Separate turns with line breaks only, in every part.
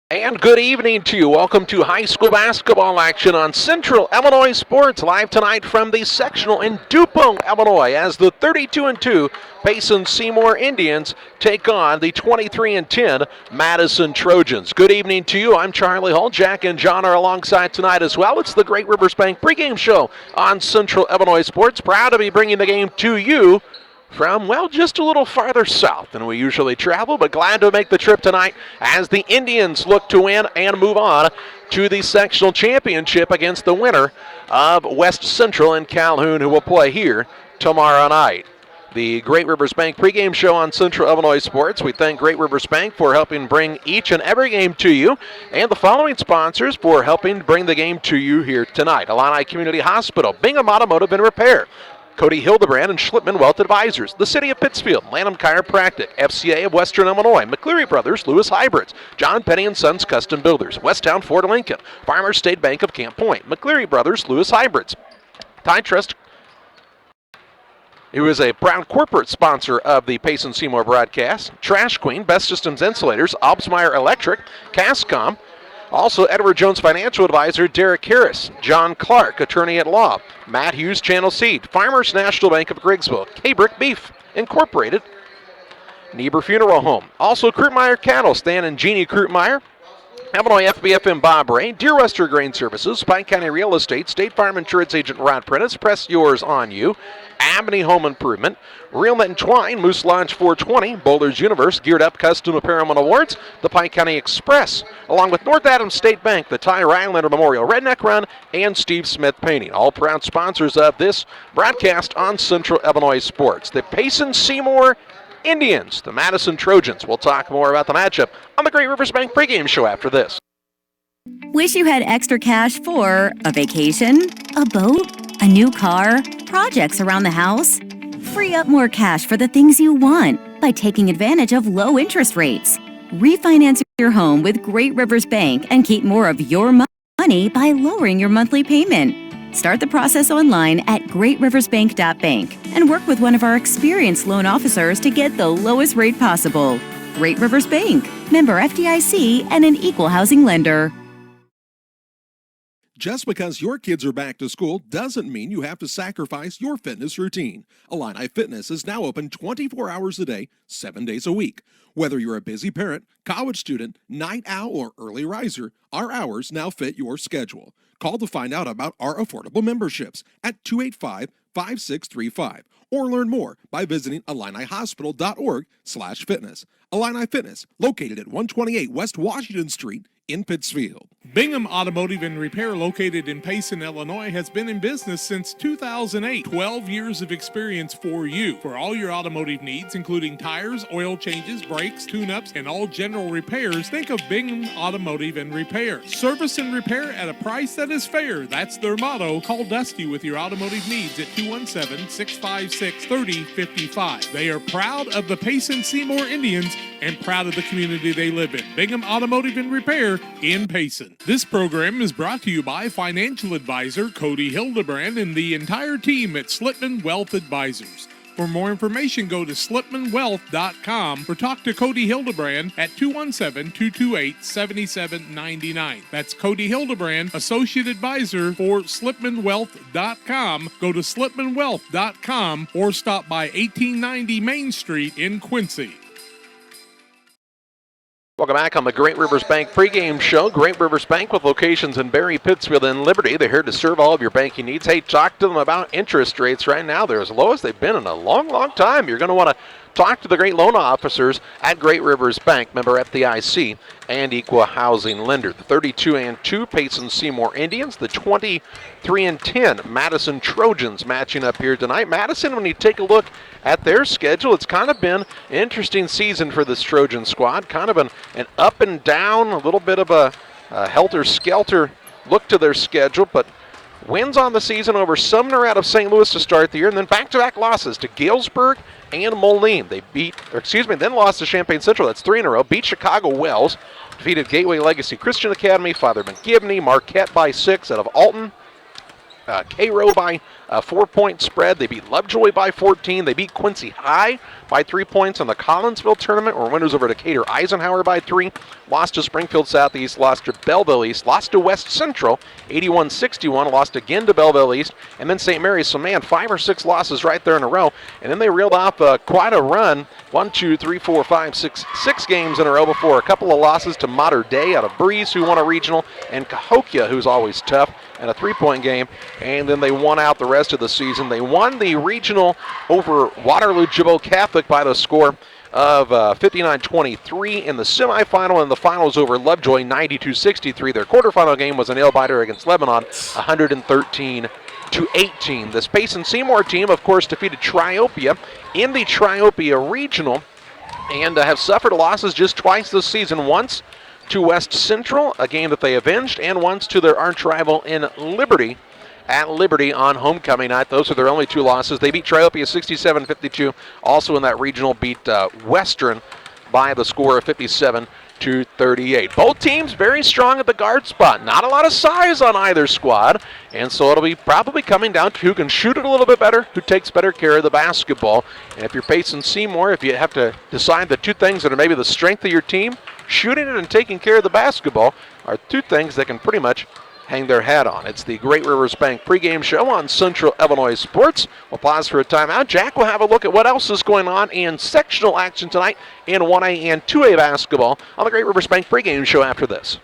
And good evening to you. Welcome to high school basketball action on Central Illinois Sports, live tonight from the sectional in Dupont, Illinois, as the 32-2 Payson Seymour Indians take on the 23-10 Madison Trojans. Good evening to you. I'm Charlie Hull. Jack and John are alongside tonight as well. It's the Great Rivers Bank pregame show on Central Illinois Sports. Proud to be bringing the game to you from, well, just a little farther south than we usually travel, but glad to make the trip tonight as the Indians look to win and move on to the sectional championship against the winner of West Central and Calhoun, who will play here tomorrow night. The Great Rivers Bank pregame show on Central Illinois Sports. We thank Great Rivers Bank for helping bring each and every game to you, and the following sponsors for helping bring the game to you here tonight: Illini Community Hospital, Bingham Automotive and Repair, Cody Hildebrand and Schlipman Wealth Advisors, the City of Pittsfield, Lanham Chiropractic, FCA of Western Illinois, McCleary Brothers, Lewis Hybrids, John Penny & Sons Custom Builders, Westtown Ford Lincoln, Farmers State Bank of Camp Point, McCleary Brothers, Lewis Hybrids, Tie Trust, who is a proud corporate sponsor of the Payson Seymour broadcast, Trash Queen, Best Systems Insulators, Obsmeyer Electric, Cascom, also Edward Jones Financial Advisor Derek Harris, John Clark, Attorney at Law, Matt Hughes, Channel Seed, Farmers National Bank of Griggsville, K-Brick Beef Incorporated, Niebuhr Funeral Home, also Krutmeyer Cattle, Stan and Jeannie Krutmeyer, Illinois FBFM Bob Ray, Deer Wester Grain Services, Pike County Real Estate, State Farm Insurance Agent Rod Prentice, Press Yours on You, Amity Home Improvement, Real Net and Twine, Moose Lodge 420, Boulder's Universe, Geared Up Custom Apparel and Awards, the Pike County Express, along with North Adams State Bank, the Ty Rylander Memorial Redneck Run, and Steve Smith Painting, all proud sponsors of this broadcast on Central Illinois Sports. The Payson Seymour Indians, the Madison Trojans. We'll talk more about the matchup on the Great Rivers Bank pregame show after this.
Wish you had extra cash for a vacation, a boat, a new car, projects around the house? Free up more cash for the things you want by taking advantage of low interest rates. Refinance your home with Great Rivers Bank and keep more of your money by lowering your monthly payment. Start the process online at greatriversbank.bank and work with one of our experienced loan officers to get the lowest rate possible. Great Rivers Bank, member FDIC, and an equal housing lender.
Just because your kids are back to school doesn't mean you have to sacrifice your fitness routine. Illini Fitness is now open 24 hours a day, 7 days a week. Whether you're a busy parent, college student, night owl, or early riser, our hours now fit your schedule. Call to find out about our affordable memberships at 285-5635 or learn more by visiting IlliniHospital.org/fitness. Illini Fitness, located at 128 West Washington Street in Pittsfield.
Bingham Automotive and Repair, located in Payson, Illinois, has been in business since 2008. 12 years of experience for you. For all your automotive needs, including tires, oil changes, brakes, tune-ups, and all general repairs, think of Bingham Automotive and Repair. Service and repair at a price that is fair. That's their motto. Call Dusty with your automotive needs at 217-656-3055. They are proud of the Payson Seymour Indians and proud of the community they live in. Bingham Automotive and Repair in Payson. This program is brought to you by financial advisor Cody Hildebrand and the entire team at Schlipman Wealth Advisors. For more information, go to schlipmanwealth.com or talk to Cody Hildebrand at 217-228-7799. That's Cody Hildebrand, Associate Advisor for schlipmanwealth.com. Go to schlipmanwealth.com or stop by 1890 Main Street in Quincy.
Welcome back on the Great Rivers Bank pregame show. Great Rivers Bank with locations in Barry, Pittsfield, and Liberty. They're here to serve all of your banking needs. Hey, talk to them about interest rates right now. They're as low as they've been in a long, long time. You're going to want to talk to the great loan officers at Great Rivers Bank, member FDIC and equal housing lender. The 32-2 Payson Seymour Indians, the 23-10 Madison Trojans matching up here tonight. Madison, when you take a look at their schedule, it's kind of been an interesting season for this Trojan squad. Kind of an up and down, a little bit of a helter-skelter look to their schedule, but wins on the season over Sumner out of St. Louis to start the year, and then back-to-back losses to Galesburg and Moline. They then lost to Champaign Central. That's 3 in a row. Beat Chicago Wells. Defeated Gateway Legacy Christian Academy, Father McGivney, Marquette by 6 out of Alton. Cairo by a 4-point spread. They beat Lovejoy by 14. They beat Quincy High by 3 points in the Collinsville tournament, where winners over Decatur Eisenhower by 3. Lost to Springfield Southeast, lost to Belleville East, lost to West Central, 81-61, lost again to Belleville East, and then St. Mary's. So, man, 5 or 6 losses right there in a row. And then they reeled off quite a run, 6 games in a row before a couple of losses to Mater Dei out of Breeze, who won a regional, and Cahokia, who's always tough, and a 3-point game. And then they won out the rest of the season. They won the regional over Waterloo-Jibbo Catholic by the score of 59-23 in the semifinal, and the finals over Lovejoy 92-63. Their quarterfinal game was a nail-biter against Lebanon, 113-18. This Payson Seymour team, of course, defeated Triopia in the Triopia Regional and have suffered losses just twice this season. Once to West Central, a game that they avenged, and once to their arch rival in Liberty, at Liberty on homecoming night. Those are their only 2 losses. They beat Triopia 67-52. Also in that regional, beat Western by the score of 57-38. Both teams very strong at the guard spot. Not a lot of size on either squad, and so it'll be probably coming down to who can shoot it a little bit better, who takes better care of the basketball. And if you're Payson Seymour, if you have to decide the 2 things that are maybe the strength of your team, shooting it and taking care of the basketball are 2 things that can pretty much hang their hat on. It's the Great Rivers Bank pregame show on Central Illinois Sports. We'll pause for a timeout. Jack will have a look at what else is going on in sectional action tonight in 1A and 2A basketball on the Great Rivers Bank pregame show after this.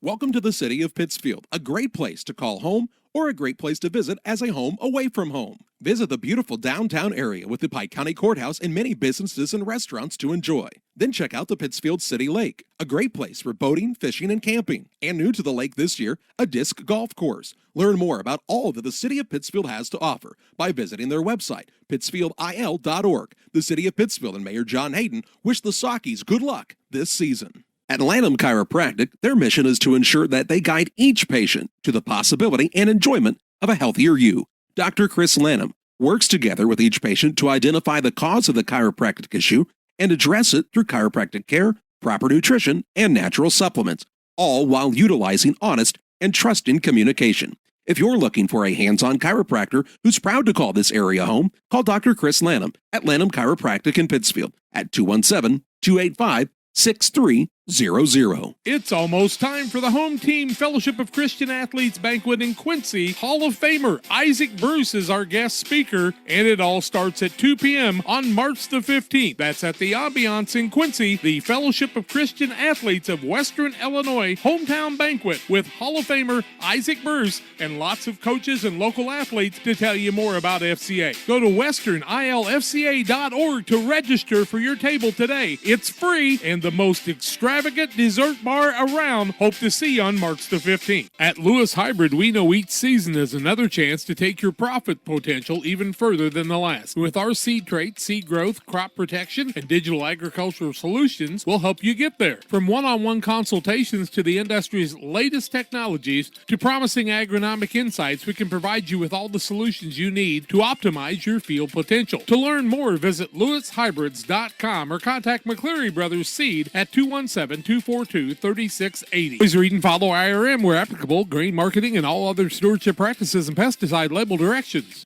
Welcome to the city of Pittsfield, a great place to call home or a great place to visit as a home away from home. Visit the beautiful downtown area with the Pike County Courthouse and many businesses and restaurants to enjoy. Then check out the Pittsfield City Lake, a great place for boating, fishing, and camping. And new to the lake this year, a disc golf course. Learn more about all that the City of Pittsfield has to offer by visiting their website, pittsfieldil.org. The City of Pittsfield and Mayor John Hayden wish the Sockies good luck this season. At Lanham Chiropractic, their mission is to ensure that they guide each patient to the possibility and enjoyment of a healthier you. Dr. Chris Lanham works together with each patient to identify the cause of the chiropractic issue and address it through chiropractic care, proper nutrition, and natural supplements, all while utilizing honest and trusting communication. If you're looking for a hands-on chiropractor who's proud to call this area home, call Dr. Chris Lanham at Lanham Chiropractic in Pittsfield at 217-285-6300.
It's almost time for the Home Team Fellowship of Christian Athletes Banquet in Quincy. Hall of Famer Isaac Bruce is our guest speaker, and it all starts at 2 p.m. on March the 15th. That's at the Ambiance in Quincy, the Fellowship of Christian Athletes of Western Illinois hometown banquet with Hall of Famer Isaac Bruce and lots of coaches and local athletes to tell you more about FCA. Go to westernilfca.org to register for your table today. It's free and the most extravagant dessert bar around. Hope to see you on March the 15th. At Lewis Hybrid, we know each season is another chance to take your profit potential even further than the last. With our seed traits, seed growth, crop protection, and digital agricultural solutions, we'll help you get there. From one-on-one consultations to the industry's latest technologies to promising agronomic insights, we can provide you with all the solutions you need to optimize your field potential. To learn more, visit lewishybrids.com or contact McCleary Brothers Seed at 217-242-3680. Please read and follow IRM where applicable, grain marketing, and all other stewardship practices and pesticide label directions.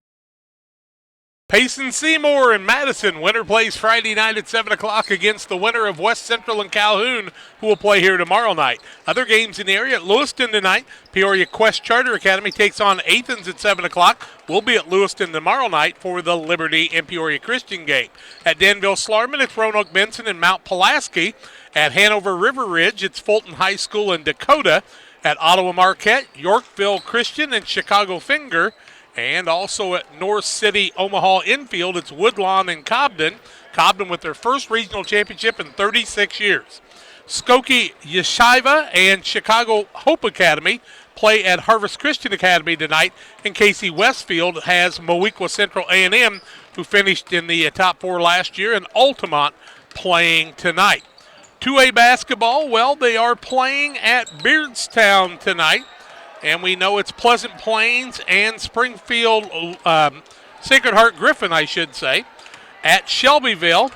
Payson Seymour and Madison. Winner plays Friday night at 7 o'clock against the winner of West Central and Calhoun, who will play here tomorrow night. Other games in the area at Lewiston tonight. Peoria Quest Charter Academy takes on Athens at 7 o'clock. We'll be at Lewiston tomorrow night for the Liberty and Peoria Christian game. At Danville Slarman, it's Roanoke Benson and Mount Pulaski. At Hanover River Ridge, it's Fulton High School and Dakota. At Ottawa Marquette, Yorkville Christian and Chicago Finger. And also at North City Omaha Infield, it's Woodlawn and Cobden. Cobden with their first regional championship in 36 years. Skokie Yeshiva and Chicago Hope Academy play at Harvest Christian Academy tonight. And Casey Westfield has Moequa Central A&M, who finished in the top 4 last year, and Altamont playing tonight. 2A basketball, well, they are playing at Beardstown tonight. And we know it's Pleasant Plains and Springfield, Sacred Heart Griffin, I should say. At Shelbyville,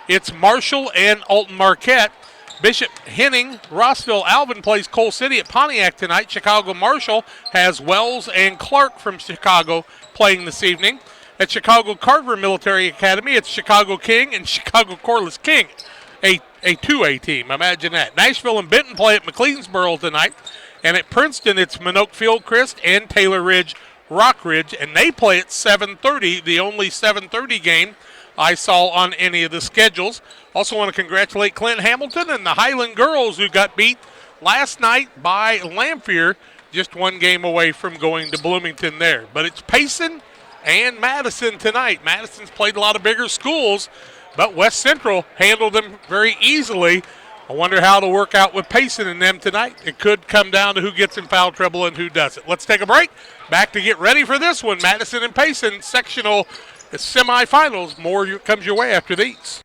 it's Marshall and Alton Marquette. Bishop Henning, Rossville Alvin plays Coal City at Pontiac tonight. Chicago Marshall has Wells and Clark from Chicago playing this evening. At Chicago Carver Military Academy, it's Chicago King and Chicago Corliss King, a 2A team. Imagine that. Nashville and Benton play at McLeansboro tonight. And at Princeton, it's Minook Fieldcrest and Taylor Ridge Rockridge, and they play at 7:30, the only 7:30 game I saw on any of the schedules. Also want to congratulate Clint Hamilton and the Highland girls who got beat last night by Lamphere, just one game away from going to Bloomington there. But it's Payson and Madison tonight. Madison's played a lot of bigger schools, but West Central handled them very easily. I wonder how it'll work out with Payson and them tonight. It could come down to who gets in foul trouble and who doesn't. Let's take a break. Back to get ready for this one. Madison and Payson sectional semifinals. More comes your way after these.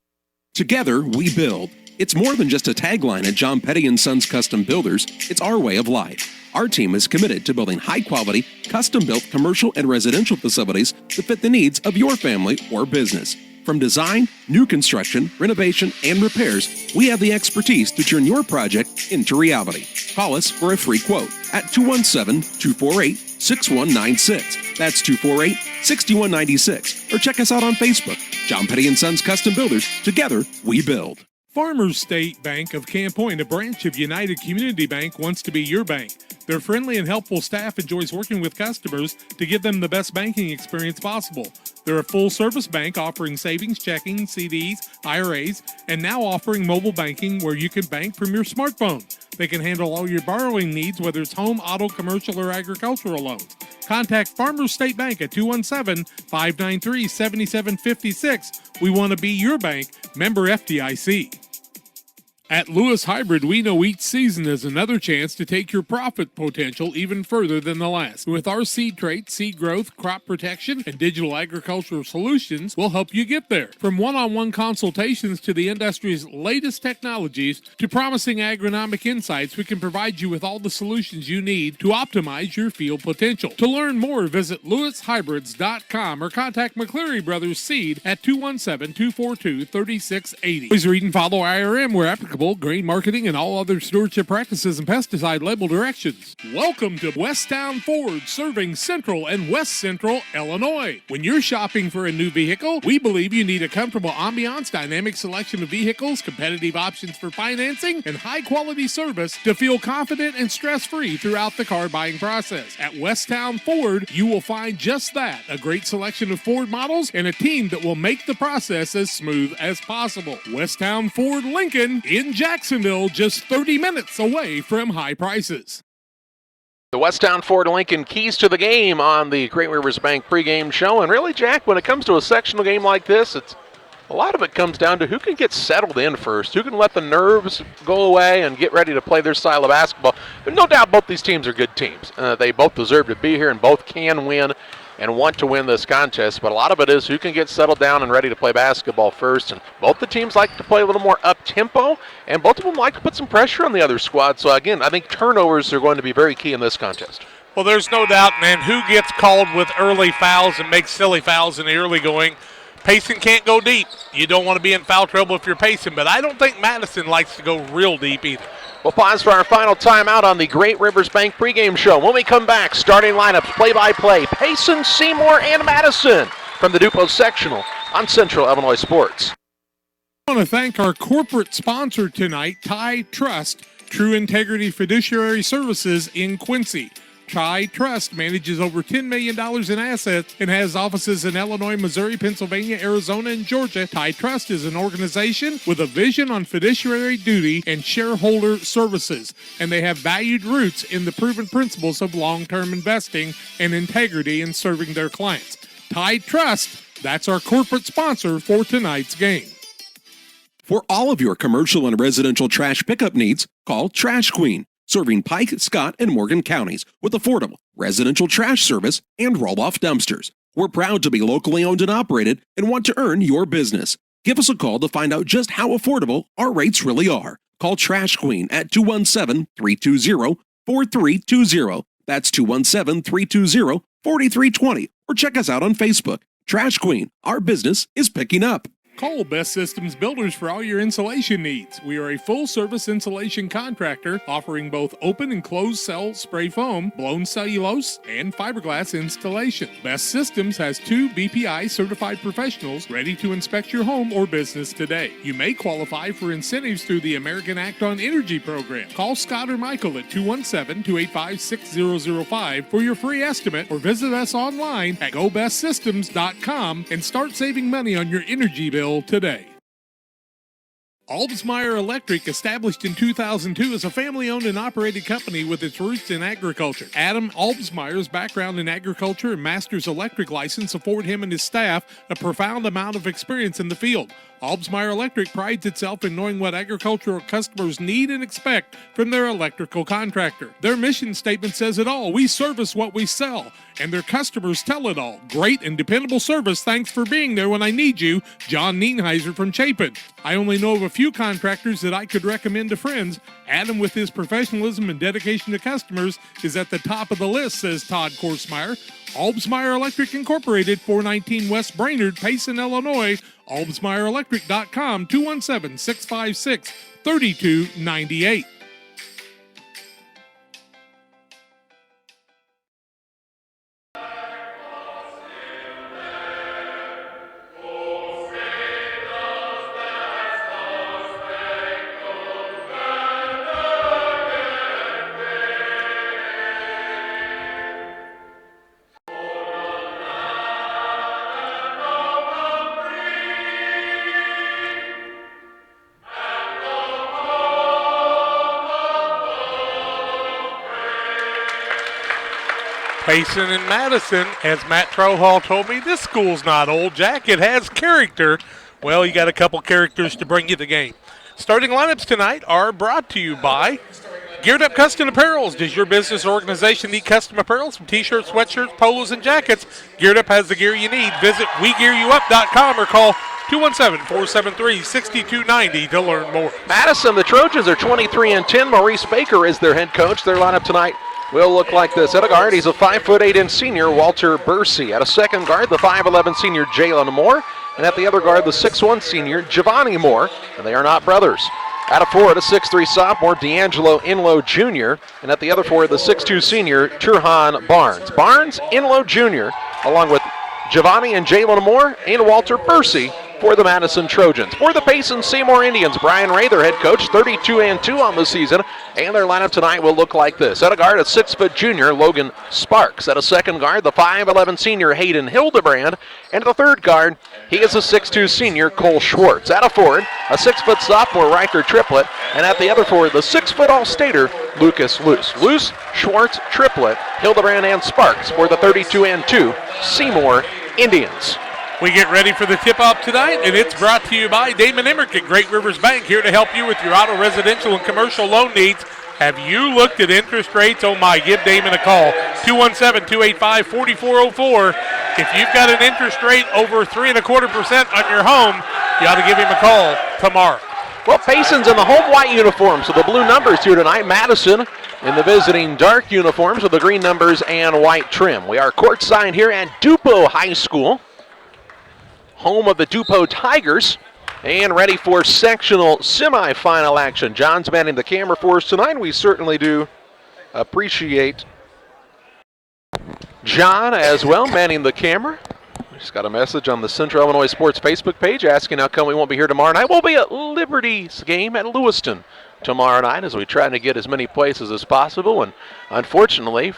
Together, we build. It's more than just a tagline at John Petty & Sons Custom Builders. It's our way of life. Our team is committed to building high-quality, custom-built commercial and residential facilities to fit the needs of your family or business. From design, new construction, renovation, and repairs, we have the expertise to turn your project into reality. Call us for a free quote at 217-248-6196. That's 248-6196. Or check us out on Facebook. John Petty & Sons Custom Builders. Together, we build.
Farmers State Bank of Camp Point, a branch of United Community Bank, wants to be your bank. Their friendly and helpful staff enjoys working with customers to give them the best banking experience possible. They're a full-service bank offering savings, checking, CDs, IRAs, and now offering mobile banking where you can bank from your smartphone. They can handle all your borrowing needs, whether it's home, auto, commercial, or agricultural loans. Contact Farmers State Bank at 217-593-7756. We want to be your bank. Member FDIC. At Lewis Hybrid, we know each season is another chance to take your profit potential even further than the last. With our seed traits, seed growth, crop protection, and digital agricultural solutions, we'll help you get there. From one-on-one consultations to the industry's latest technologies to promising agronomic insights, we can provide you with all the solutions you need to optimize your field potential. To learn more, visit lewishybrids.com or contact McCleary Brothers Seed at 217-242-3680. Please read and follow IRM where applicable, grain marketing, and all other stewardship practices and pesticide label directions. Welcome to Westtown Ford, serving Central and West Central Illinois. When you're shopping for a new vehicle, we believe you need a comfortable ambiance, dynamic selection of vehicles, competitive options for financing, and high-quality service to feel confident and stress-free throughout the car buying process. At Westtown Ford, you will find just that, a great selection of Ford models and a team that will make the process as smooth as possible. Westtown Ford Lincoln in Jacksonville, just 30 minutes away from high prices.
The Westtown Ford Lincoln keys to the game on the Great Rivers Bank pregame show. And really, Jack, when it comes to a sectional game like this, a lot of it comes down to who can get settled in first, who can let the nerves go away and get ready to play their style of basketball. But no doubt both these teams are good teams. They both deserve to be here and both can win and want to win this contest, but a lot of it is who can get settled down and ready to play basketball first. And both the teams like to play a little more up-tempo, and both of them like to put some pressure on the other squad. So again, I think turnovers are going to be very key in this contest.
Well, there's no doubt, man, who gets called with early fouls and makes silly fouls in the early going. Payson can't go deep. You don't want to be in foul trouble if you're Payson, but I don't think Madison likes to go real deep either.
We'll pause for our final timeout on the Great Rivers Bank pregame show. When we come back, starting lineups, play-by-play, Payson, Seymour, and Madison from the Dupo Sectional on Central Illinois Sports.
I want to thank our corporate sponsor tonight, Ty Trust, True Integrity Fiduciary Services in Quincy. Ty Trust manages over $10 million in assets and has offices in Illinois, Missouri, Pennsylvania, Arizona, and Georgia. Ty Trust is an organization with a vision on fiduciary duty and shareholder services, and they have valued roots in the proven principles of long-term investing and integrity in serving their clients. Ty Trust, that's our corporate sponsor for tonight's game.
For all of your commercial and residential trash pickup needs, call Trash Queen, serving Pike, Scott, and Morgan counties with affordable residential trash service and roll-off dumpsters. We're proud to be locally owned and operated and want to earn your business. Give us a call to find out just how affordable our rates really are. Call Trash Queen at 217-320-4320. That's 217-320-4320. Or check us out on Facebook. Trash Queen, our business is picking up.
Call Best Systems Builders for all your insulation needs. We are a full-service insulation contractor offering both open and closed cell spray foam, blown cellulose, and fiberglass installation. Best Systems has 2 BPI certified professionals ready to inspect your home or business today. You may qualify for incentives through the American Act on Energy program. Call Scott or Michael at 217-285-6005 for your free estimate or visit us online at gobestsystems.com and start saving money on your energy bill today. Albsmeyer Electric, established in 2002, is a family-owned and operated company with its roots in agriculture. Adam Albsmeyer's background in agriculture and master's electric license afford him and his staff a profound amount of experience in the field. Albsmeyer Electric prides itself in knowing what agricultural customers need and expect from their electrical contractor. Their mission statement says it all. We service what we sell, and their customers tell it all. Great and dependable service. Thanks for being there when I need you. John Nienheiser from Chapin. I only know of a few contractors that I could recommend to friends. Adam, with his professionalism and dedication to customers, is at the top of the list, says Todd Korsmeyer. Albsmeyer Electric Incorporated, 419 West Brainerd, Payson, Illinois. AlbsmeyerElectric.com, 217-656-3298.
Payson and Madison, as Matt Trohall told me, this school's not old, Jack. It has character. Well, you got a couple characters to bring you the game. Starting lineups tonight are brought to you by Geared Up Custom Apparels. Does your business or organization need custom apparels from t-shirts, sweatshirts, polos, and jackets? Geared Up has the gear you need. Visit WeGearYouUp.com or call 217-473-6290 to learn more.
Madison, the Trojans are 23-10. Maurice Baker is their head coach. Their lineup tonight will look like this. At a guard, he's a 5'8" senior, Walter Bursey. At a second guard, the 5'11" senior, Jalen Moore. And at the other guard, the 6'1" senior, Giovanni Moore. And they are not brothers. At a forward, a 6'3" sophomore, D'Angelo Inlow Jr. And at the other forward, the 6'2" senior, Turhan Barnes. Barnes, Inlow Jr., along with Giovanni and Jalen Moore and Walter Bursey for the Madison Trojans. For the Payson Seymour Indians, Brian Ray, their head coach, 32-2 on the season, and their lineup tonight will look like this. At a guard, a 6' junior, Logan Sparks. At a second guard, the 5'11" senior, Hayden Hildebrand. And at the third guard, he is a 6'2" senior, Cole Schwartz. At a forward, a 6' sophomore, Riker Triplett. And at the other forward, the 6' All-Stater, Lucas Luce. Luce, Schwartz, Triplett, Hildebrand, and Sparks for the 32-2 Seymour Indians.
We get ready for the tip-off tonight, and it's brought to you by Damon Emmerich at Great Rivers Bank, here to help you with your auto, residential, and commercial loan needs. Have you looked at interest rates? Oh my, give Damon a call, 217-285-4404. If you've got an interest rate over 3.25% on your home, you ought to give him a call tomorrow.
Well, Payson's in the home white uniforms with the blue numbers here tonight. Madison in the visiting dark uniforms with the green numbers and white trim. We are courtside here at Dupo High School, home of the Dupo Tigers, and ready for sectional semifinal action. John's manning the camera for us tonight. We certainly do appreciate John as well manning the camera. We just got a message on the Central Illinois Sports Facebook page asking how come we won't be here tomorrow night. We'll be at Liberty's game at Lewiston tomorrow night as we try to get as many places as possible. And unfortunately,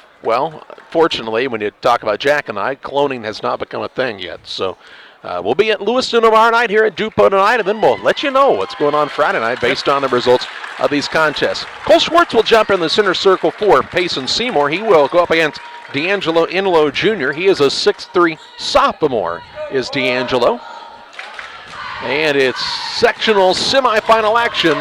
fortunately, when you talk about Jack and I, cloning has not become a thing yet. So we'll be at Lewiston tomorrow night, here at Dupo tonight, and then we'll let you know what's going on Friday night based on the results of these contests. Cole Schwartz will jump in the center circle for Payson Seymour. He will go up against D'Angelo Inlow Jr. He is a 6'3" sophomore, is D'Angelo. And it's sectional semifinal action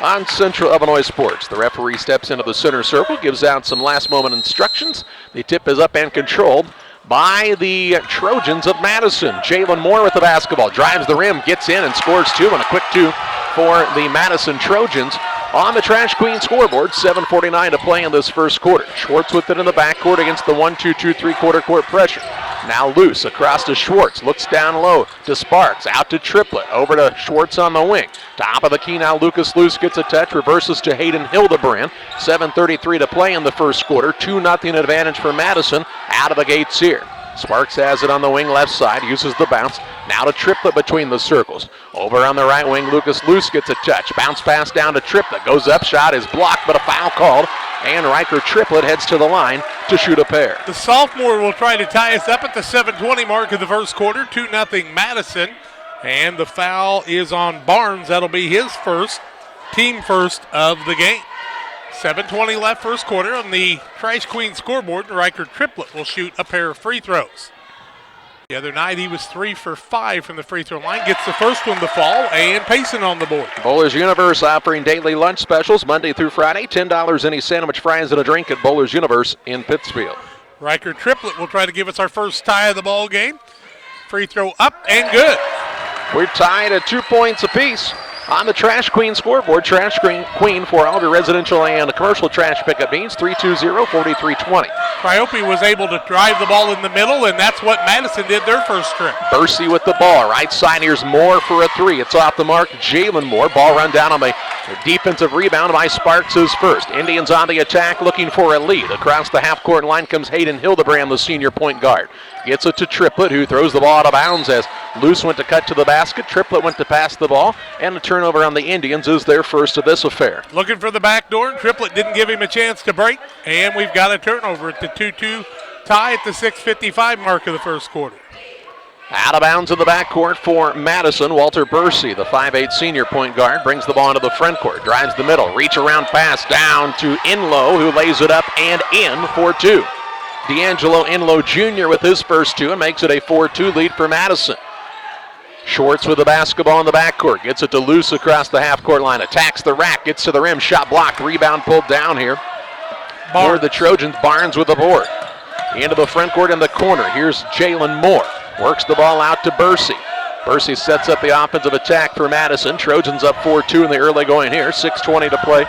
on Central Illinois Sports. The referee steps into the center circle, gives out some last-moment instructions. The tip is up and controlled by the Trojans of Madison. Jalen Moore with the basketball, drives the rim, gets in and scores two, and a quick two for the Madison Trojans. On the Trash Queen scoreboard, 7:49 to play in this first quarter. Schwartz with it in the backcourt against the 1-2-2 three-quarter court pressure. Now Luce across to Schwartz. Looks down low to Sparks. Out to Triplett. Over to Schwartz on the wing. Top of the key now. Lucas Luce gets a touch. Reverses to Hayden Hildebrand. 7:33 to play in the first quarter. 2-0 advantage for Madison. Out of the gates here. Sparks has it on the wing left side. Uses the bounce. Now to Triplett between the circles. Over on the right wing. Lucas Luce gets a touch. Bounce pass down to Triplett. Goes up. Shot is blocked, but a foul called. And Riker Triplett heads to the line to shoot a pair.
The sophomore will try to tie us up at the 7:20 mark of the first quarter. 2-0 Madison. And the foul is on Barnes. That'll be his first, team first of the game. 7:20 left first quarter on the Trash Queen scoreboard. Riker Triplett will shoot a pair of free throws. The other night he was 3 for 5 from the free throw line. Gets the first one to fall, and Payson on the board.
Bowlers Universe offering daily lunch specials Monday through Friday. $10 any sandwich, fries, and a drink at Bowlers Universe in Pittsfield.
Riker Triplett will try to give us our first tie of the ball game. Free throw up and good.
We're tied at 2 points apiece. On the Trash Queen scoreboard, Trash Queen for all your residential and commercial trash pickup needs, 320-4320.
Triope was able to drive the ball in the middle, and that's what Madison did their first trip.
Bursey with the ball. Right side, here's Moore for a three. It's off the mark. Jalen Moore. Ball run down on the defensive rebound by Sparks is first. Indians on the attack looking for a lead. Across the half-court line comes Hayden Hildebrand, the senior point guard. Gets it to Triplett, who throws the ball out of bounds as Luce went to cut to the basket. Triplett went to pass the ball, and the turnover on the Indians is their first of this affair.
Looking for the back door, and Triplett didn't give him a chance to break, and we've got a turnover at the 2-2 tie at the 6:55 mark of the first quarter.
Out of bounds in the backcourt for Madison. Walter Bursey, the 5'8 senior point guard, brings the ball into the front court, drives the middle, reach around pass down to Inlow, who lays it up and in for two. D'Angelo Inlow Jr. with his first two and makes it a 4-2 lead for Madison. Schwartz with the basketball in the backcourt, gets it to Luce across the half-court line, attacks the rack, gets to the rim, shot blocked, rebound pulled down here. For the Trojans, Barnes with the board. Into the front court in the corner, here's Jalen Moore. Works the ball out to Bursey. Bursey sets up the offensive attack for Madison. Trojans up 4-2 in the early going here. 6:20 to play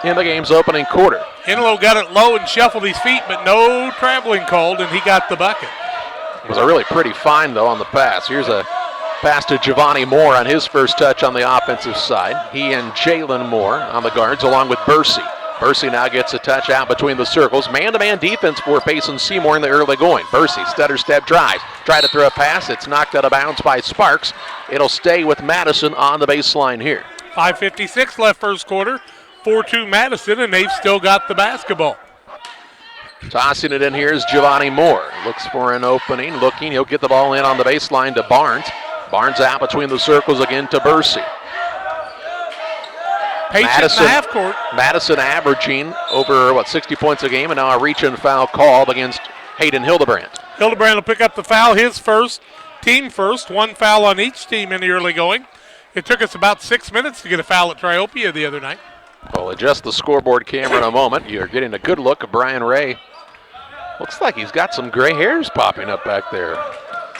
in the game's opening quarter.
Inlow got it low and shuffled his feet, but no traveling called, and he got the bucket.
It was a really pretty find, though, on the pass. Here's a pass to Giovanni Moore on his first touch on the offensive side. He and Jalen Moore on the guards, along with Bursey. Bursey now gets a touch out between the circles. Man-to-man defense for Payson Seymour in the early going. Bursey, stutter step drives. Try to throw a pass. It's knocked out of bounds by Sparks. It'll stay with Madison on the baseline here.
5:56 left first quarter. 4-2 Madison, and they've still got the basketball.
Tossing it in here is Giovanni Moore. Looks for an opening. Looking. He'll get the ball in on the baseline to Barnes. Barnes out between the circles again to Bursey.
Madison, half court.
Madison averaging over, 60 points a game, and now a reach-in foul called against Hayden Hildebrand.
Hildebrand will pick up the foul, his first, team first. One foul on each team in the early going. It took us about 6 minutes to get a foul at Triopia the other night.
We'll adjust the scoreboard camera in a moment. You're getting a good look at Brian Ray. Looks like he's got some gray hairs popping up back there.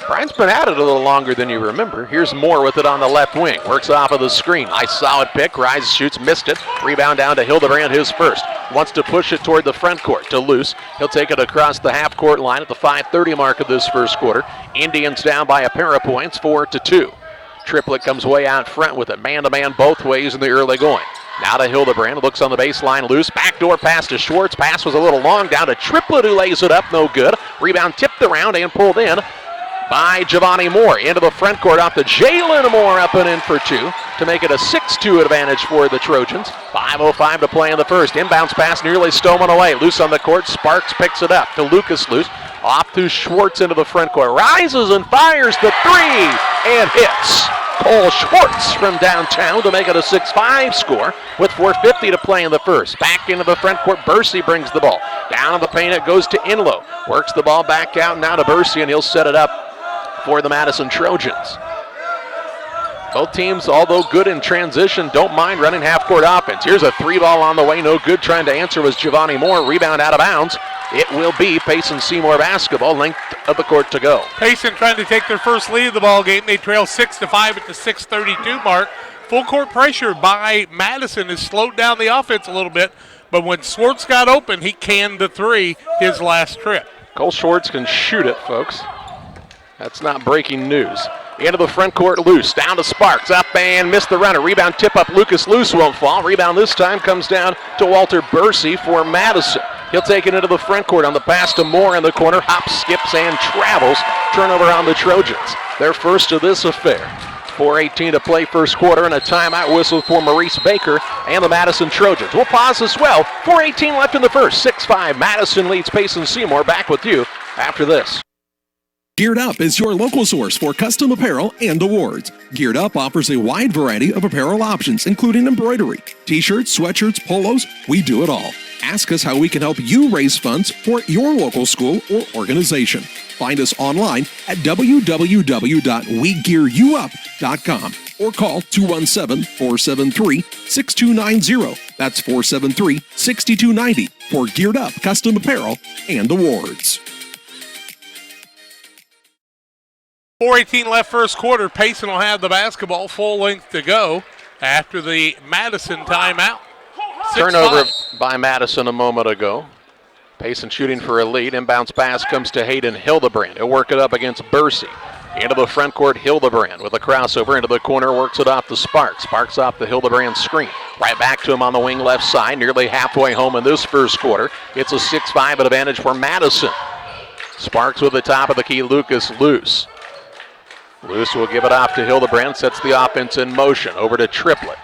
Brian's been at it a little longer than you remember. Here's Moore with it on the left wing. Works off of the screen. Nice solid pick. Rises, shoots, missed it. Rebound down to Hildebrand, his first. Wants to push it toward the front court to Luce. He'll take it across the half-court line at the 5:30 mark of this first quarter. Indians down by a pair of points, 4-2. Triplett comes way out front with it. Man-to-man both ways in the early going. Now to Hildebrand, looks on the baseline, Luce. Backdoor pass to Schwartz. Pass was a little long, down to Triplett, who lays it up, no good. Rebound tipped around and pulled in by Giovanni Moore. Into the front court, off to Jalen Moore, up and in for two to make it a 6-2 advantage for the Trojans. 5:05 to play in the first. Inbounds pass nearly stolen away. Luce on the court. Sparks picks it up to Lucas Luce. Off to Schwartz into the front court. Rises and fires the three and hits. Cole Schwartz from downtown to make it a 6-5 score with 4:50 to play in the first. Back into the front court, Bursey brings the ball. Down in the paint, it goes to Inlow. Works the ball back out now to Bursey, and he'll set it up for the Madison Trojans. Both teams, although good in transition, don't mind running half-court offense. Here's a three ball on the way, no good. Trying to answer was Giovanni Moore. Rebound out of bounds. It will be Payson Seymour basketball, length of the court to go.
Payson trying to take their first lead of the ball game. They trail 6-5 at the 6:32 mark. Full court pressure by Madison has slowed down the offense a little bit, but when Schwartz got open, he canned the three his last trip.
Cole Schwartz can shoot it, folks. That's not breaking news. Into the front court, Luce. Down to Sparks. Up and missed the runner. Rebound tip up. Lucas Luce won't fall. Rebound this time comes down to Walter Bursey for Madison. He'll take it into the front court on the pass to Moore in the corner. Hops, skips, and travels. Turnover on the Trojans. Their first of this affair. 4:18 to play first quarter, and a timeout whistle for Maurice Baker and the Madison Trojans. We'll pause as well. 4:18 left in the first. 6-5. Madison leads Payson Seymour. Back with you after this.
Geared Up is your local source for custom apparel and awards. Geared Up offers a wide variety of apparel options, including embroidery, t-shirts, sweatshirts, polos. We do it all. Ask us how we can help you raise funds for your local school or organization. Find us online at www.wegearyouup.com or call 217-473-6290. That's 473-6290 for Geared Up custom apparel and awards.
4:18 left first quarter. Payson will have the basketball, full length to go after the Madison timeout. 6-5.
Turnover by Madison a moment ago. Payson shooting for a lead. Inbounds pass comes to Hayden Hildebrand. He'll work it up against Bursey. Into the front court, Hildebrand with a crossover into the corner, works it off to Sparks. Sparks off the Hildebrand screen. Right back to him on the wing left side, nearly halfway home in this first quarter. It's a 6-5 advantage for Madison. Sparks with the top of the key, Lucas Luce. Luce will give it off to Hildebrand, sets the offense in motion. Over to Triplett.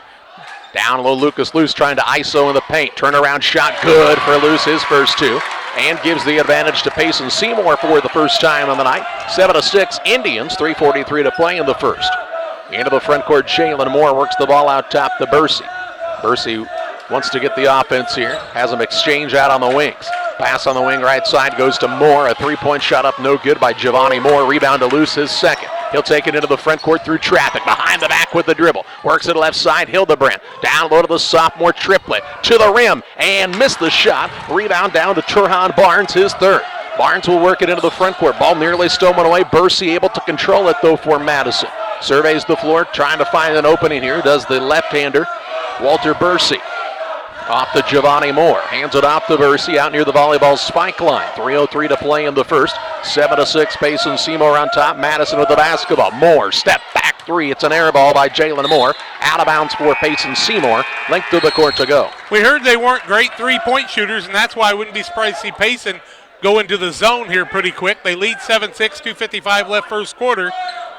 Down low, Lucas Luce trying to ISO in the paint. Turnaround shot good for Luce, his first two. And gives the advantage to Payson Seymour for the first time on the night. 7-6 Indians, 3:43 to play in the first. Into the front court, Jalen Moore works the ball out top to Bursey. Bursey wants to get the offense here. Has them exchange out on the wings. Pass on the wing right side goes to Moore. A three-point shot up, no good by Giovanni Moore. Rebound to Luce, his second. He'll take it into the front court through traffic. Behind the back with the dribble. Works it left side, Hildebrand. Down low to the sophomore Triplett. To the rim and missed the shot. Rebound down to Turhan Barnes, his third. Barnes will work it into the front court. Ball nearly stolen away. Bursey able to control it though for Madison. Surveys the floor, trying to find an opening here. Does the left-hander, Walter Bursey. Off to Giovanni Moore. Hands it off to Bursey out near the volleyball spike line. 3:03 to play in the first. 7-6 Payson Seymour on top. Madison with the basketball. Moore, step back three. It's an air ball by Jalen Moore. Out of bounds for Payson Seymour. Length of the court to go.
We heard they weren't great three-point shooters, and that's why I wouldn't be surprised to see Payson go into the zone here pretty quick. They lead 7-6, 2:55 left first quarter.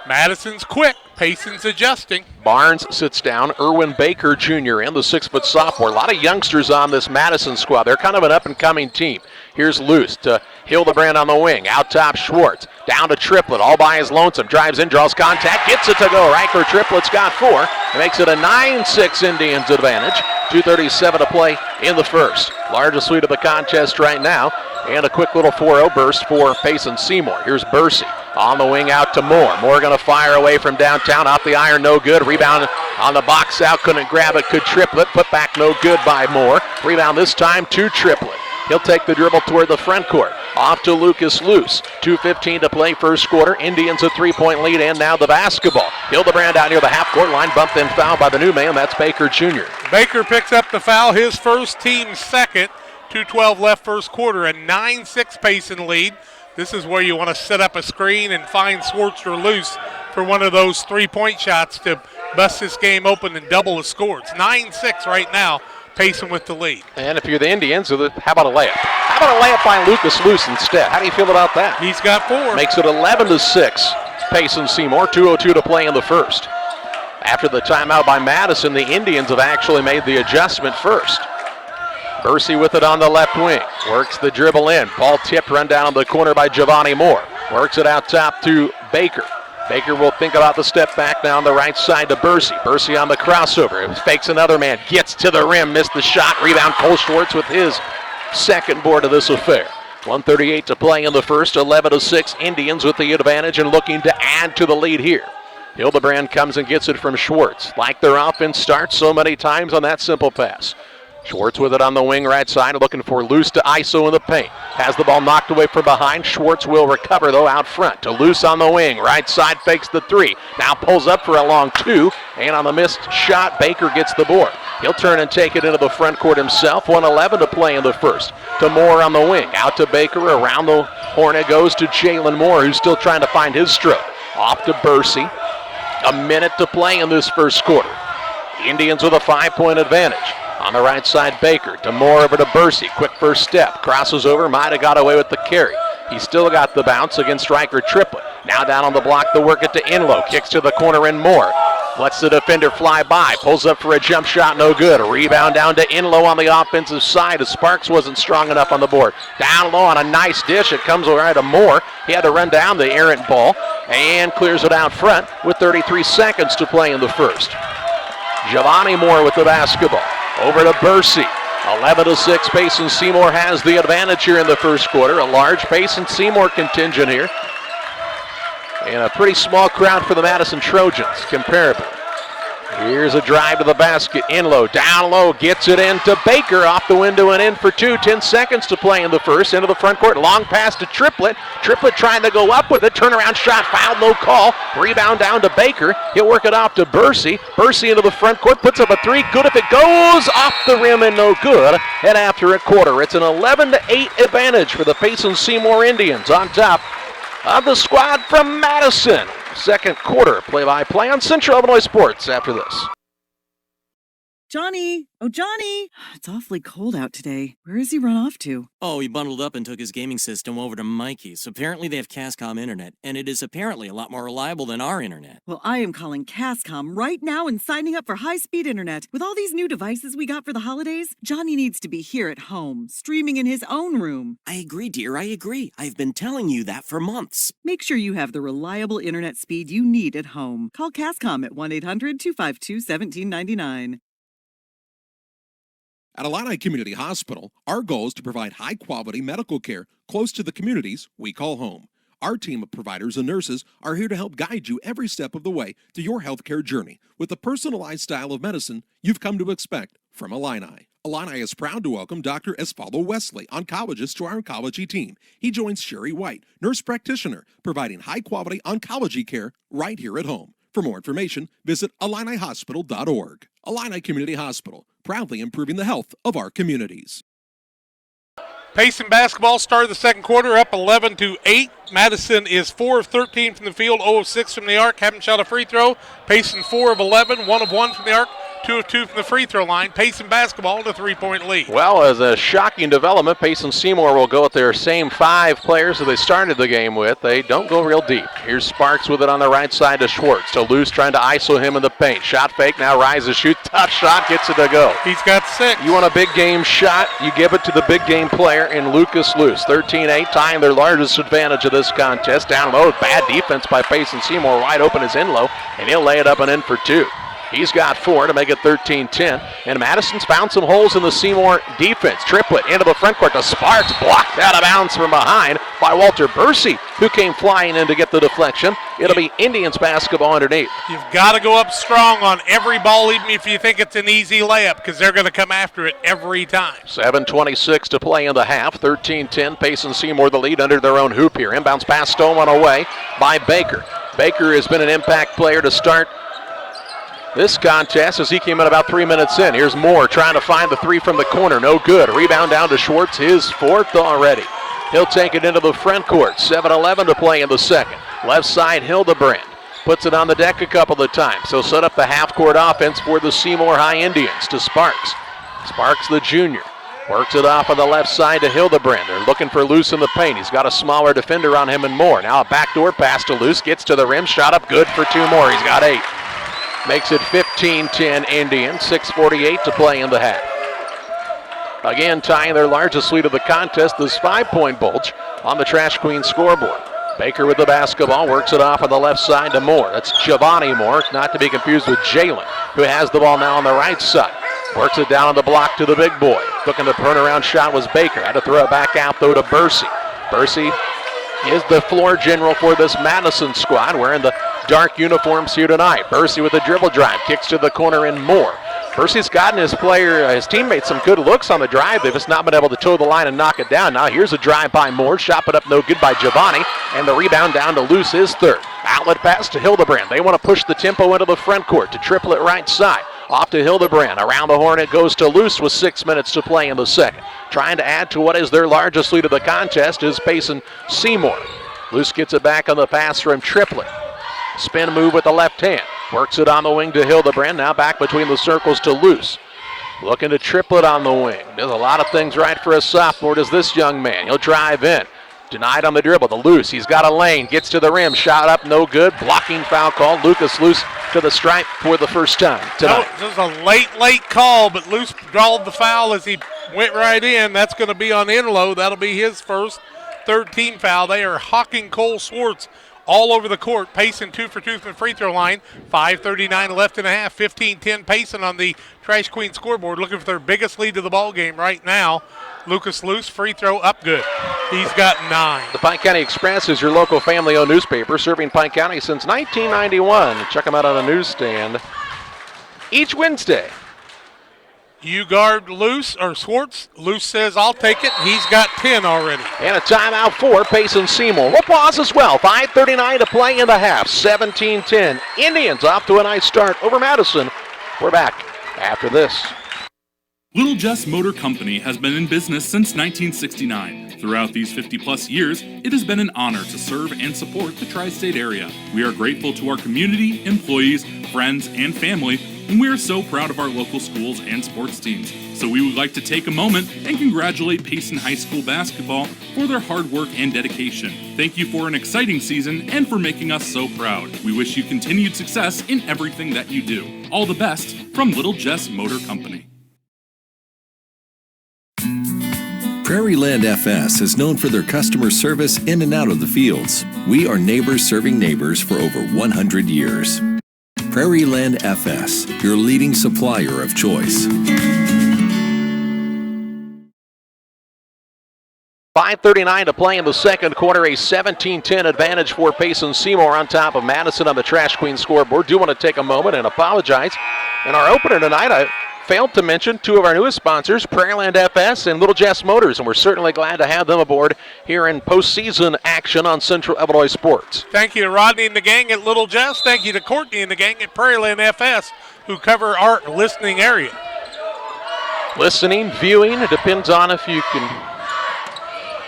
Madison's quick. Payson's adjusting.
Barnes sits down. Erwin Baker Jr. in, the 6-foot sophomore. A lot of youngsters on this Madison squad. They're kind of an up-and-coming team. Here's Luce to Hildebrand on the wing. Out top, Schwartz. Down to Triplett. All by his lonesome. Drives in, draws contact. Gets it to go. Riker Triplett's got four. Makes it a 9-6 Indians advantage. 2:37 to play in the first. Largest lead of the contest right now. And a quick little 4-0 burst for Payson Seymour. Here's Bursey on the wing out to Moore. Moore going to fire away from downtown. Off the iron, no good. Rebound on the box out. Couldn't grab it. Could Triplett. Put back, no good by Moore. Rebound this time to Triplett. He'll take the dribble toward the front court. Off to Lucas Luce. 2:15 to play first quarter. Indians a three-point lead and now the basketball. Hildebrand out near the half-court line. Bumped and fouled by the new man. That's Baker Jr.
Baker picks up the foul. His first, team second. 2:12 left first quarter. A 9-6 Payson lead. This is where you want to set up a screen and find Schwartz or Luce for one of those three-point shots to bust this game open and double the score. It's 9-6 right now. Payson with the lead.
And if you're the Indians, how about a layup? How about a layup by Lucas Luce instead? How do you feel about that?
He's got four.
Makes it 11-6. Payson Seymour, 2:02 to play in the first. After the timeout by Madison, the Indians have actually made the adjustment first. Bursey with it on the left wing. Works the dribble in. Ball tipped, run down on the corner by Giovanni Moore. Works it out top to Baker. Baker will think about the step back now on the right side to Bursey. Bursey on the crossover. Fakes another man. Gets to the rim. Missed the shot. Rebound Cole Schwartz with his second board of this affair. 1:38 to play in the first. 11-6 Indians with the advantage and looking to add to the lead here. Hildebrand comes and gets it from Schwartz. Like their offense starts so many times on that simple pass. Schwartz with it on the wing right side, looking for Luce to ISO in the paint. Has the ball knocked away from behind. Schwartz will recover, though, out front. To Luce on the wing. Right side fakes the three. Now pulls up for a long two. And on the missed shot, Baker gets the board. He'll turn and take it into the front court himself. 1:11 to play in the first. To Moore on the wing. Out to Baker. Around the horn it goes to Jalen Moore, who's still trying to find his stroke. Off to Bursey. A minute to play in this first quarter. Indians with a 5-point advantage. On the right side, Baker. To Moore over to Bursey. Quick first step. Crosses over. Might have got away with the carry. He's still got the bounce against striker Triplett. Now down on the block to work it to Inlow. Kicks to the corner and Moore. Lets the defender fly by. Pulls up for a jump shot. No good. A rebound down to Inlow on the offensive side as Sparks wasn't strong enough on the board. Down low on a nice dish. It comes right to Moore. He had to run down the errant ball and clears it out front with 33 seconds to play in the first. Giovanni Moore with the basketball. Over to Bursey. 11-6. Payson Seymour has the advantage here in the first quarter. A large Payson Seymour contingent here. And a pretty small crowd for the Madison Trojans, comparably. Here's a drive to the basket. Inlow, down low, gets it into Baker. Off the window and in for two. 10 seconds to play in the first. Into the front court. Long pass to Triplett. Triplett trying to go up with it. Turnaround shot, fouled, no call. Rebound down to Baker. He'll work it off to Bursey. Bursey into the front court. Puts up a three. Good if it goes off the rim and no good. And after a quarter, it's an 11-8 advantage for the Payson Seymour Indians on top of the squad from Madison. Second quarter play-by-play on Central Illinois Sports after this.
Johnny! Oh, Johnny! It's awfully cold out today. Where has he run off to?
Oh, he bundled up and took his gaming system over to Mikey's. Apparently they have Cascom internet, and it is apparently a lot more reliable than our internet.
Well, I am calling Cascom right now and signing up for high-speed internet. With all these new devices we got for the holidays, Johnny needs to be here at home, streaming in his own room.
I agree, dear, I agree. I've been telling you that for months.
Make sure you have the reliable internet speed you need at home. Call Cascom at 1-800-252-1799.
At Illini Community Hospital, our goal is to provide high-quality medical care close to the communities we call home. Our team of providers and nurses are here to help guide you every step of the way to your healthcare journey with the personalized style of medicine you've come to expect from Illini. Illini is proud to welcome Dr. Esvaldo Wesley, oncologist, to our oncology team. He joins Sherry White, nurse practitioner, providing high-quality oncology care right here at home. For more information, visit IlliniHospital.org. Illini Community Hospital, proudly improving the health of our communities.
Payson basketball started the second quarter up 11-8. Madison is 4 of 13 from the field, 0 of 6 from the arc. Haven't shot a free throw. Payson 4 of 11, 1 of 1 from the arc. 2 of 2 from the free throw line. Payson basketball to 3-point lead.
Well, as a shocking development, Payson Seymour will go with their same 5 players that they started the game with. They don't go real deep. Here's Sparks with it on the right side to Schwartz. To Luce trying to ISO him in the paint. Shot fake, now rises, shoot, tough shot, gets it to go.
He's got 6.
You want a big game shot, you give it to the big game player in Lucas Luce. 13-8, tying their largest advantage of this contest. Down low, bad defense by Payson Seymour. Wide open is Inlow, and he'll lay it up and in for 2. He's got 4 to make it 13-10. And Madison's found some holes in the Seymour defense. Triplett into the front court to Sparks. Blocked out of bounds from behind by Walter Bursey, who came flying in to get the deflection. It'll be Indians basketball underneath.
You've got to go up strong on every ball, even if you think it's an easy layup, because they're going to come after it every time.
7:26 to play in the half. 13-10. Payson Seymour the lead under their own hoop here. Inbounds pass stolen away by Baker. Baker has been an impact player to start this contest as he came in about 3 minutes in. Here's Moore trying to find the 3 from the corner. No good. Rebound down to Schwartz, his 4th already. He'll take it into the front court. 7:11 to play in the second. Left side, Hildebrand puts it on the deck a couple of times. He'll set up the half-court offense for the Seymour High Indians to Sparks. Sparks, the junior, works it off on the left side to Hildebrand. They're looking for Luce in the paint. He's got a smaller defender on him and Moore. Now a backdoor pass to Luce. Gets to the rim. Shot up good for 2 more. He's got 8. Makes it 15-10 Indians. 6:48 to play in the half. Again, tying their largest lead of the contest, this 5-point bulge on the Trash Queen scoreboard. Baker with the basketball, works it off on the left side to Moore. That's Giovanni Moore, not to be confused with Jalen, who has the ball now on the right side. Works it down on the block to the big boy. Looking to turnaround shot was Baker. Had to throw it back out, though, to Bursey. Bursey is the floor general for this Madison squad, wearing the dark uniforms here tonight. Bursey with a dribble drive, kicks to the corner and Moore. Bursey's gotten his teammates some good looks on the drive. They've just not been able to toe the line and knock it down. Now here's a drive by Moore, shot it up no good by Giovanni, and the rebound down to Luce, his 3rd. Outlet pass to Hildebrand. They want to push the tempo into the front court to Triplett right side. Off to Hildebrand. Around the horn it goes to Luce with 6 minutes to play in the second. Trying to add to what is their largest lead of the contest is Payson Seymour. Luce gets it back on the pass from Triplett. Spin move with the left hand. Works it on the wing to Hildebrand. Now back between the circles to Luce. Looking to Triplett on the wing. Does a lot of things right for a sophomore, does this young man. He'll drive in. Denied on the dribble to Luce. He's got a lane. Gets to the rim. Shot up, no good. Blocking foul call. Lucas Luce to the stripe for the first time tonight.
This was a late call, but Luce drawed the foul as he went right in. That's going to be on Enlow. That'll be his first, third team foul. They are hawking Cole Swartz all over the court. Payson 2 for 2 from the free throw line. 5:39 left in a half. 15-10 Payson on the Trash Queen scoreboard, looking for their biggest lead of the ball game right now. Lucas Luce, free throw up good. He's got 9.
The Pike County Express is your local family-owned newspaper serving Pike County since 1991. Check them out on a newsstand each Wednesday.
You guard Luce or Swartz. Luce says, I'll take it. He's got 10 already.
And a timeout for Payson Seymour. We'll pause as well. 5:39 to play in the half. 17-10. Indians off to a nice start over Madison. We're back after this.
Little Jess Motor Company has been in business since 1969. Throughout these 50-plus years, it has been an honor to serve and support the tri-state area. We are grateful to our community, employees, friends, and family, and we are so proud of our local schools and sports teams. So we would like to take a moment and congratulate Payson High School basketball for their hard work and dedication. Thank you for an exciting season and for making us so proud. We wish you continued success in everything that you do. All the best from Little Jess Motor Company.
Prairie Land FS is known for their customer service in and out of the fields. We are neighbors serving neighbors for over 100 years. Prairie Land FS, your leading supplier of choice.
5:39 to play in the second quarter. A 17-10 advantage for Payson Seymour on top of Madison on the Trash Queen scoreboard. Do want to take a moment and apologize. In our opener tonight, I failed to mention two of our newest sponsors, Prairie Land FS and Little Jess Motors, and we're certainly glad to have them aboard here in postseason action on Central Illinois Sports.
Thank you to Rodney and the gang at Little Jess. Thank you to Courtney and the gang at Prairie Land FS, who cover our listening area.
Listening, viewing, it depends on if you can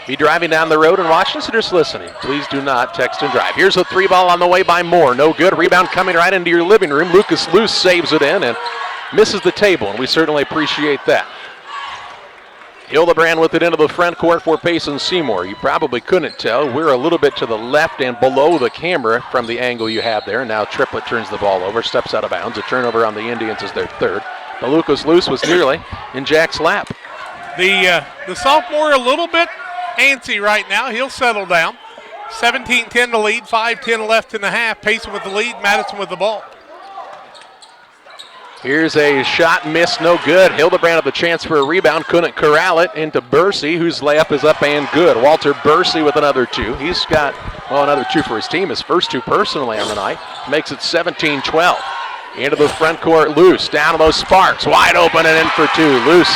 be driving down the road and watching us or just listening. Please do not text and drive. Here's a three ball on the way by Moore. No good. Rebound coming right into your living room. Lucas Luce saves it in and misses the table, and we certainly appreciate that. Hildebrand with it into the front court for Payson Seymour. You probably couldn't tell. We're a little bit to the left and below the camera from the angle you have there. Now Triplett turns the ball over, steps out of bounds. A turnover on the Indians is their third. But Lucas Luce was nearly in Jack's lap.
The sophomore a little bit antsy right now. He'll settle down. 17-10 the lead, 5:10 left in the half. Payson with the lead, Madison with the ball.
Here's a shot missed, no good. Hildebrand had the chance for a rebound, couldn't corral it into Bursey, whose layup is up and good. Walter Bursey with another two. He's got, another two for his team, his first two personally on the night. Makes it 17-12. Into the front court, Luce, down to those Sparks, wide open and in for two. Luce,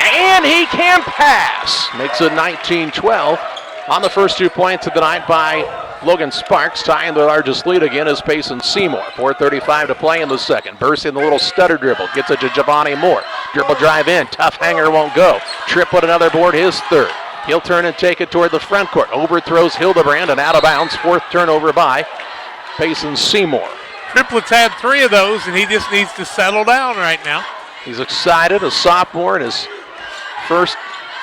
and he can pass. Makes it 19-12 on the first 2 points of the night by Logan Sparks, tying the largest lead again is Payson Seymour. 4:35 to play in the second. Bursey in the little stutter dribble. Gets it to Giovanni Moore. Dribble drive in. Tough hanger won't go. Triplett another board, his third. He'll turn and take it toward the front court. Overthrows Hildebrand and out of bounds. Fourth turnover by Payson Seymour.
Triplett's had 3 of those, and he just needs to settle down right now.
He's excited, a sophomore in his first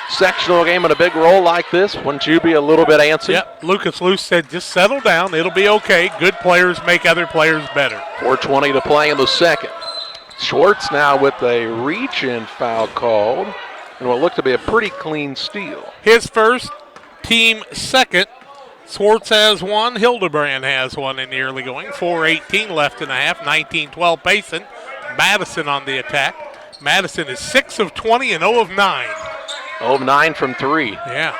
sectional game in a big role like this. Wouldn't you be a little bit antsy?
Yep, Lucas Luce said just settle down. It'll be okay. Good players make other players better.
4:20 to play in the second. Schwartz now with a reach-in foul called and what looked to be a pretty clean steal.
His first, team second. Schwartz has one. Hildebrand has one in the early going. 4:18 left in the half. 19-12 Payson. Madison on the attack. Madison is 6 of 20 and 0 of 9.
0 of 9 from 3.
Yeah.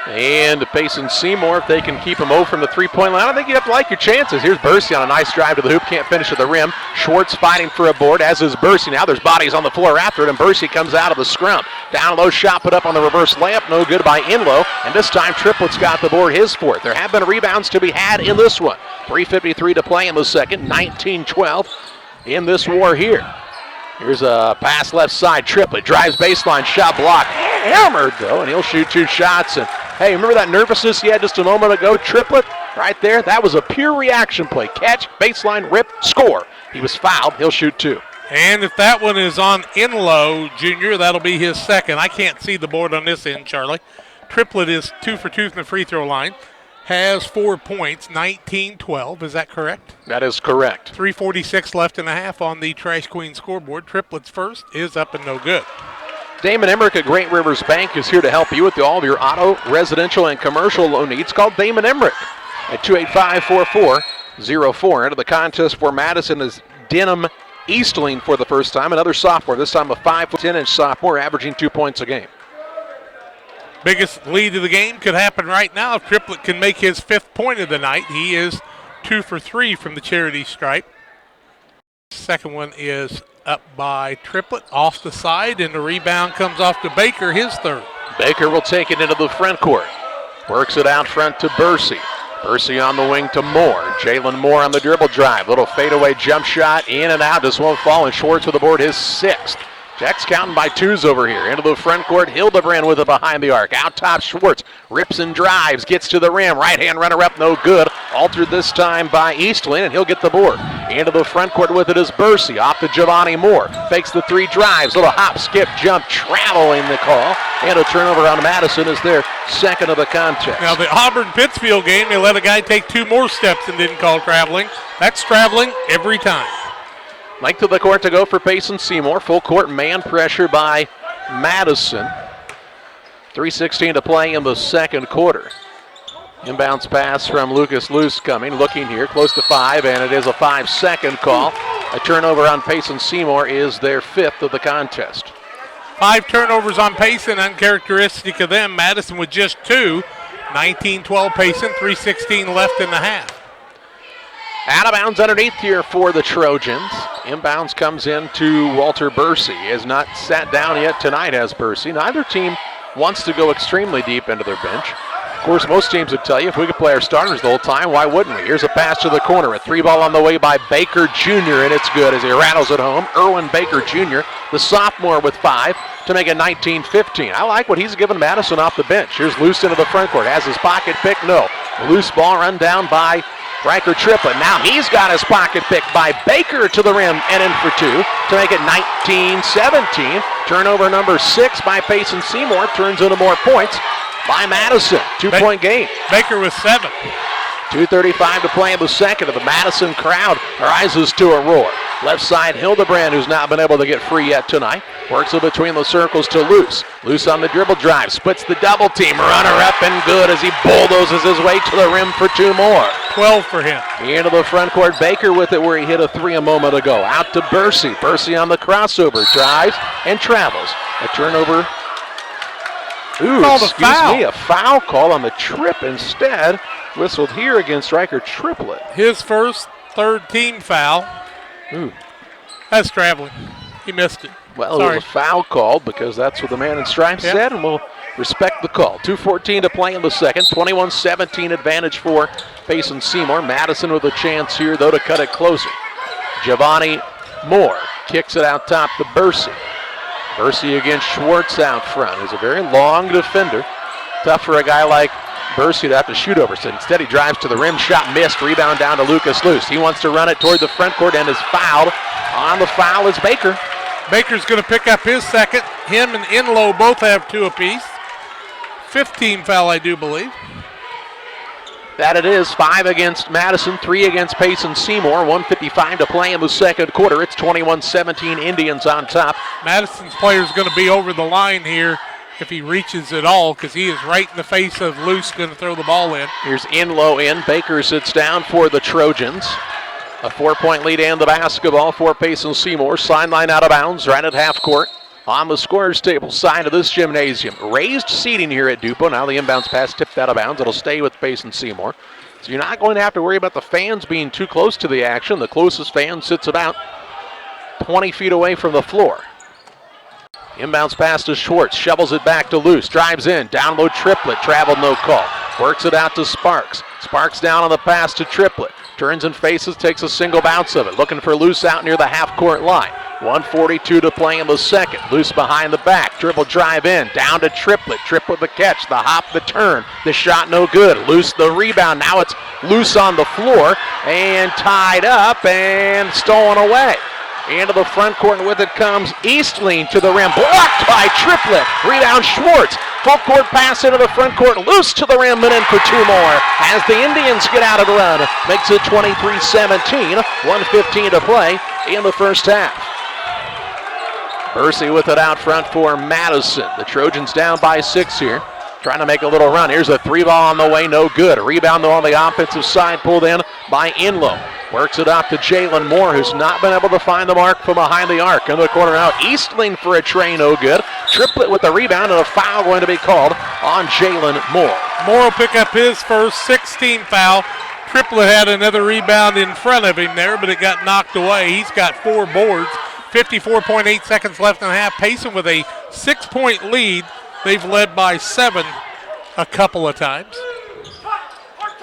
And Payson Seymour, if they can keep him 0 from the three-point line, I think you have to like your chances. Here's Bursey on a nice drive to the hoop, can't finish at the rim. Schwartz fighting for a board, as is Bursey. Now there's bodies on the floor after it, and Bursey comes out of the scrum. Down low, shot put up on the reverse layup, no good by Enlow. And this time Triplett's got the board, his fourth. There have been rebounds to be had in this one. 3:53 to play in the second, 19-12. in this war here. Here's a pass left side, Triplett drives baseline, shot blocked, hammered though, and he'll shoot 2 shots. And hey, remember that nervousness he had just a moment ago? Triplett right there, that was a pure reaction play. Catch, baseline, rip, score. He was fouled, he'll shoot 2.
And if that one is on Inlow Jr., that'll be his second. I can't see the board on this end, Charlie. Triplett is 2 for 2 from the free throw line. Has 4 points, 19-12. Is that correct?
That is correct.
3:46 left in the half on the Trash Queen scoreboard. Triplett's first is up and no good.
Damon Emmerich at Great Rivers Bank is here to help you with all of your auto, residential, and commercial loan needs. Call Damon Emmerich at 285-4404. Into the contest for Madison is Denham Eastling for the first time. Another sophomore, this time a 5'10" sophomore, averaging 2 points a game.
Biggest lead of the game could happen right now if Triplett can make his 5th point of the night. He is 2 for 3 from the charity stripe. Second one is up by Triplett off the side, and the rebound comes off to Baker, his third.
Baker will take it into the front court. Works it out front to Bursey. Bursey on the wing to Moore. Jalen Moore on the dribble drive. Little fadeaway jump shot, in and out, just won't fall, and Schwartz with the board, his 6th. Jack's counting by 2s over here. Into the front court, Hildebrand with it behind the arc. Out top, Schwartz rips and drives, gets to the rim. Right-hand runner-up, no good. Altered this time by Eastland, and he'll get the board. Into the front court with it is Bursey. Off to Giovanni Moore. Fakes the 3 drives. Little hop, skip, jump, traveling the call. And a turnover on Madison is their second of the contest.
Now the Auburn-Pittsfield game, they let a guy take 2 more steps and didn't call traveling. That's traveling every time.
Length of the court to go for Payson Seymour. Full court man pressure by Madison. 3:16 to play in the second quarter. Inbounds pass from Lucas Luce coming, looking here, close to 5, and it is a 5-second call. A turnover on Payson Seymour is their 5th of the contest.
5 turnovers on Payson, uncharacteristic of them. Madison with just 2. 19-12 Payson, 3:16 left in the half.
Out of bounds underneath here for the Trojans. Inbounds comes in to Walter Bursey. He has not sat down yet tonight, has Bursey. Neither team wants to go extremely deep into their bench. Of course, most teams would tell you if we could play our starters the whole time, why wouldn't we? Here's a pass to the corner. A 3-ball on the way by Baker Jr., and it's good as he rattles it home. Erwin Baker Jr., the sophomore with 5 to make it 19-15. I like what he's given Madison off the bench. Here's Luce into the front court. Has his pocket pick? No. Loose ball run down by Riker Triplett. Now he's got his pocket picked by Baker to the rim and in for 2 to make it 19-17. Turnover number 6 by Payson Seymour turns into more points by Madison. 2-point game.
Baker with 7.
2:35 to play in the second, and the Madison crowd rises to a roar. Left side, Hildebrand, who's not been able to get free yet tonight. Works it between the circles to Luce. Luce on the dribble drive, splits the double team. Runner up and good as he bulldozes his way to the rim for 2 more.
12 for him.
Into the front court, Baker with it where he hit a 3 a moment ago. Out to Bursey. Bursey on the crossover, drives and travels. A turnover. Ooh, excuse me, a foul call on the trip instead. Whistled here against Riker Triplett.
His first, 3rd team foul.
Ooh.
That's traveling. He missed it.
Well,
Sorry.
it was a foul called because that's what the man in stripes said, and we'll respect the call. 2:14 to play in the second. 21-17 advantage for Payson Seymour. Madison with a chance here, though, to cut it closer. Giovanni Moore kicks it out top to Bursey. Bursey against Schwartz out front. He's a very long defender. Tough for a guy like Bursey to have to shoot over. So instead he drives to the rim, shot missed, rebound down to Lucas Luce. He wants to run it toward the front court and is fouled. On the foul is Baker.
Baker's going to pick up his second. Him and Inlow both have 2 apiece. 5th team foul, I do believe.
That it is. 5 against Madison, 3 against Payson Seymour. 1:55 to play in the second quarter. It's 21-17 Indians on top.
Madison's player is going to be over the line here if he reaches at all, because he is right in the face of Luce, going to throw the ball in.
Here's Inlow in. Baker sits down for the Trojans. A 4-point lead and the basketball for Payson Seymour. Sideline out of bounds right at half court. On the scorer's table side of this gymnasium. Raised seating here at Dupo. Now the inbounds pass tipped out of bounds. It'll stay with Payson Seymour. So you're not going to have to worry about the fans being too close to the action. The closest fan sits about 20 feet away from the floor. Inbounds pass to Schwartz, shovels it back to Luce, drives in, down low Triplett, traveled, no call. Works it out to Sparks. Sparks down on the pass to Triplett. Turns and faces, takes a single bounce of it. Looking for Luce out near the half-court line. 1:42 to play in the second. Luce behind the back. Dribble drive in. Down to Triplett. Triplett the catch. The hop, the turn. The shot no good. Luce the rebound. Now it's Luce on the floor and tied up and stolen away. Into the front court, and with it comes Eastling to the rim. Blocked by Triplett. Rebound Schwartz. Full court pass into the front court. Luce to the rim and in for two more. As the Indians get out of the run. Makes it 23-17. 1:15 to play in the first half. Bursey with it out front for Madison. The Trojans down by 6 here. Trying to make a little run. Here's a three ball on the way. No good. A rebound though on the offensive side. Pulled in by Inlow. Works it up to Jalen Moore, who's not been able to find the mark from behind the arc. In the corner out, Eastling for a tray, no good. Triplett with the rebound, and a foul going to be called on Jalen Moore.
Moore will pick up his first 16 foul. Triplett had another rebound in front of him there, but it got knocked away. He's got 4 boards. 54.8 seconds left in the half. Payson with a 6-point lead. They've led by 7 a couple of times.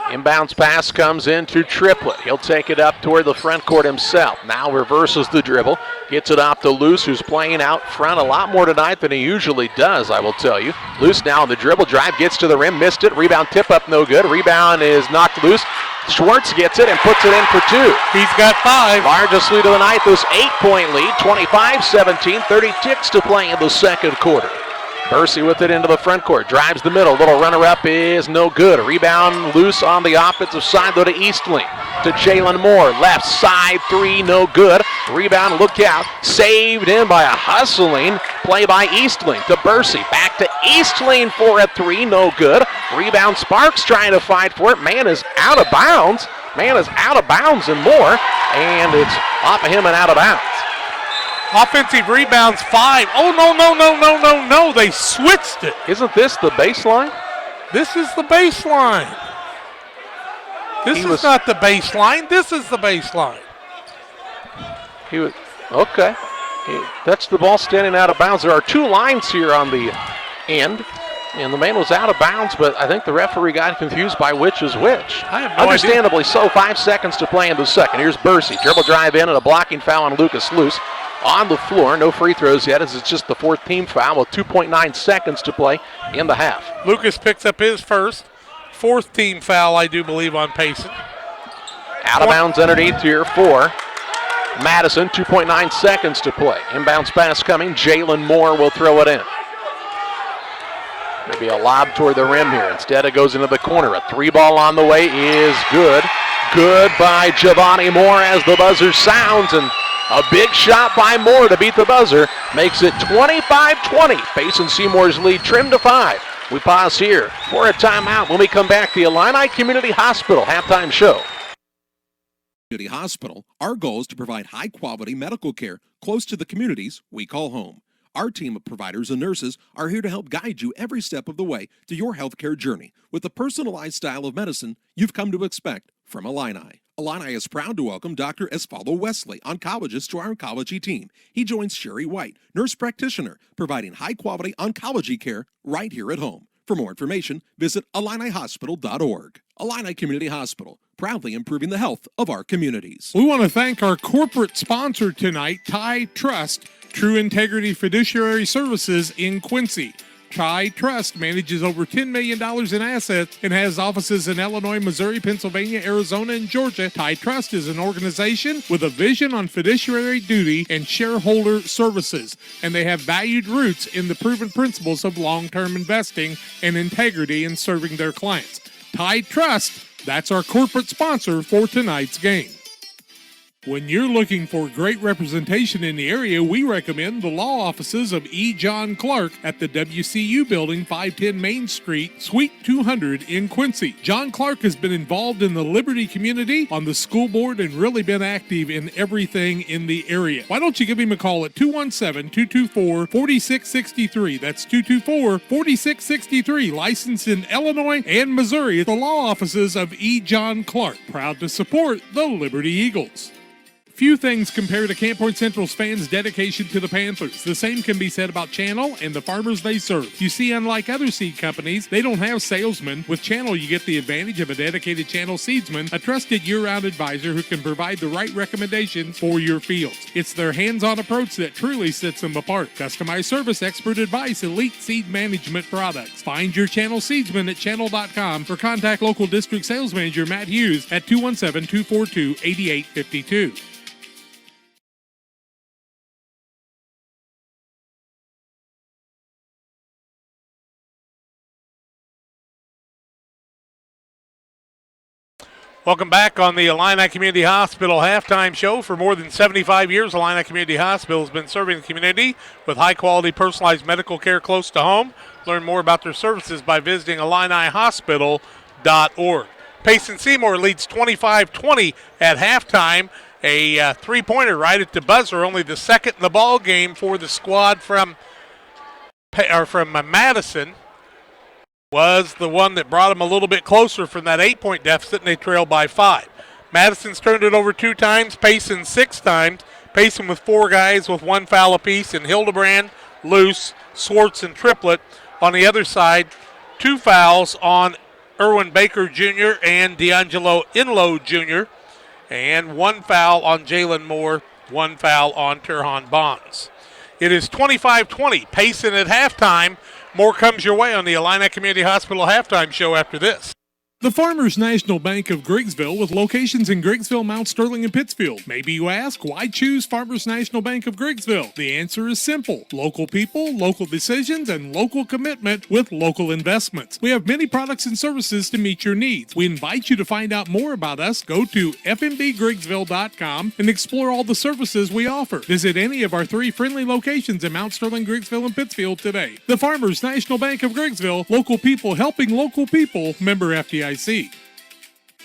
Inbounds pass comes into Triplett. He'll take it up toward the front court himself. Now reverses the dribble. Gets it off to Luce, who's playing out front a lot more tonight than he usually does, I will tell you. Luce now on the dribble drive. Gets to the rim. Missed it. Rebound tip up. No good. Rebound is knocked loose. Schwartz gets it and puts it in for 2.
He's got 5.
Largest lead of the night. This 8-point lead. 25-17. 30 ticks to play in the second quarter. Bursey with it into the front court. Drives the middle. Little runner-up is no good. Rebound loose on the offensive side, though, to Eastling. To Jalen Moore. Left side 3, no good. Rebound, look out. Saved in by a hustling play by Eastling. To Bursey. Back to Eastling for a 3, no good. Rebound, Sparks trying to fight for it. Man is out of bounds. And more. And it's off of him and out of bounds.
Offensive rebounds 5. Oh, no. They switched it.
Isn't this the baseline?
This is the baseline. This is not the baseline. This is the baseline.
Okay. That's the ball standing out of bounds. There are 2 lines here on the end. And the man was out of bounds, but I think the referee got confused by which is which.
I have no
Understandably
idea.
so. 5 seconds to play in the second. Here's Bursey. Dribble drive in and a blocking foul on Lucas Luce. On the floor, no free throws yet as it's just the 4th team foul with 2.9 seconds to play in the half.
Lucas picks up his first 4th team foul, I do believe, on Payson.
Out of bounds underneath here for Madison. 2.9 seconds to play. Inbounds pass coming. Jalen Moore will throw it in. Maybe a lob toward the rim here. Instead, it goes into the corner. A 3-ball on the way is good. Good by Giovanni Moore as the buzzer sounds, and a big shot by Moore to beat the buzzer makes it 25-20. Payson Seymour's lead trimmed to 5. We pause here for a timeout. When we come back, the Illini Community Hospital halftime show.
Community Hospital, our goal is to provide high-quality medical care close to the communities we call home. Our team of providers and nurses are here to help guide you every step of the way to your healthcare journey with the personalized style of medicine you've come to expect from Illini. Illini is proud to welcome Dr. Esfaldo Wesley, oncologist, to our oncology team. He joins Sherry White, nurse practitioner, providing high-quality oncology care right here at home. For more information, visit IlliniHospital.org. Illini Community Hospital, proudly improving the health of our communities.
We want to thank our corporate sponsor tonight, Ty Trust, True Integrity Fiduciary Services in Quincy. Ty Trust manages over $10 million in assets and has offices in Illinois, Missouri, Pennsylvania, Arizona, and Georgia. Ty Trust is an organization with a vision on fiduciary duty and shareholder services, and they have valued roots in the proven principles of long-term investing and integrity in serving their clients. Ty Trust, that's our corporate sponsor for tonight's game. When you're looking for great representation in the area, we recommend the law offices of E. John Clark at the WCU Building, 510 Main Street, Suite 200 in Quincy. John Clark has been involved in the Liberty community, on the school board, and really been active in everything in the area. Why don't you give him a call at 217-224-4663. That's 224-4663. Licensed in Illinois and Missouri at the law offices of E. John Clark. Proud to support the Liberty Eagles. Few things compare to Camp Point Central's fans' dedication to the Panthers. The same can be said about Channel and the farmers they serve. You see, unlike other seed companies, they don't have salesmen. With Channel, you get the advantage of a dedicated Channel seedsman, a trusted year-round advisor who can provide the right recommendations for your fields. It's their hands-on approach that truly sets them apart. Customized service, expert advice, elite seed management products. Find your Channel seedsman at channel.com or contact local district sales manager Matt Hughes at 217-242-8852.
Welcome back on the Illini Community Hospital halftime show. For more than 75 years, Illini Community Hospital has been serving the community with high-quality personalized medical care close to home. Learn more about their services by visiting IlliniHospital.org. Payson Seymour leads 25-20 at halftime. A three-pointer right at the buzzer, only the second in the ball game for the squad from Madison. Was the one that brought them a little bit closer from that 8-point deficit, and they trailed by 5. Madison's turned it over 2 times, Payson 6 times. Payson with 4 guys with 1 foul apiece, and Hildebrand, Luce, Swartz, and Triplett. On the other side, 2 fouls on Erwin Baker Jr. and D'Angelo Inlow Jr., and 1 foul on Jalen Moore, 1 foul on Turhan Bonds. It is 25-20, Payson at halftime. More comes your way on the Illini Community Hospital halftime show after this.
The Farmers National Bank of Griggsville with locations in Griggsville, Mount Sterling, and Pittsfield. Maybe you ask, why choose Farmers National Bank of Griggsville? The answer is simple. Local people, local decisions, and local commitment with local investments. We have many products and services to meet your needs. We invite you to find out more about us. Go to fmbgriggsville.com and explore all the services we offer. Visit any of our 3 friendly locations in Mount Sterling, Griggsville, and Pittsfield today. The Farmers National Bank of Griggsville, local people helping local people, member FDIC.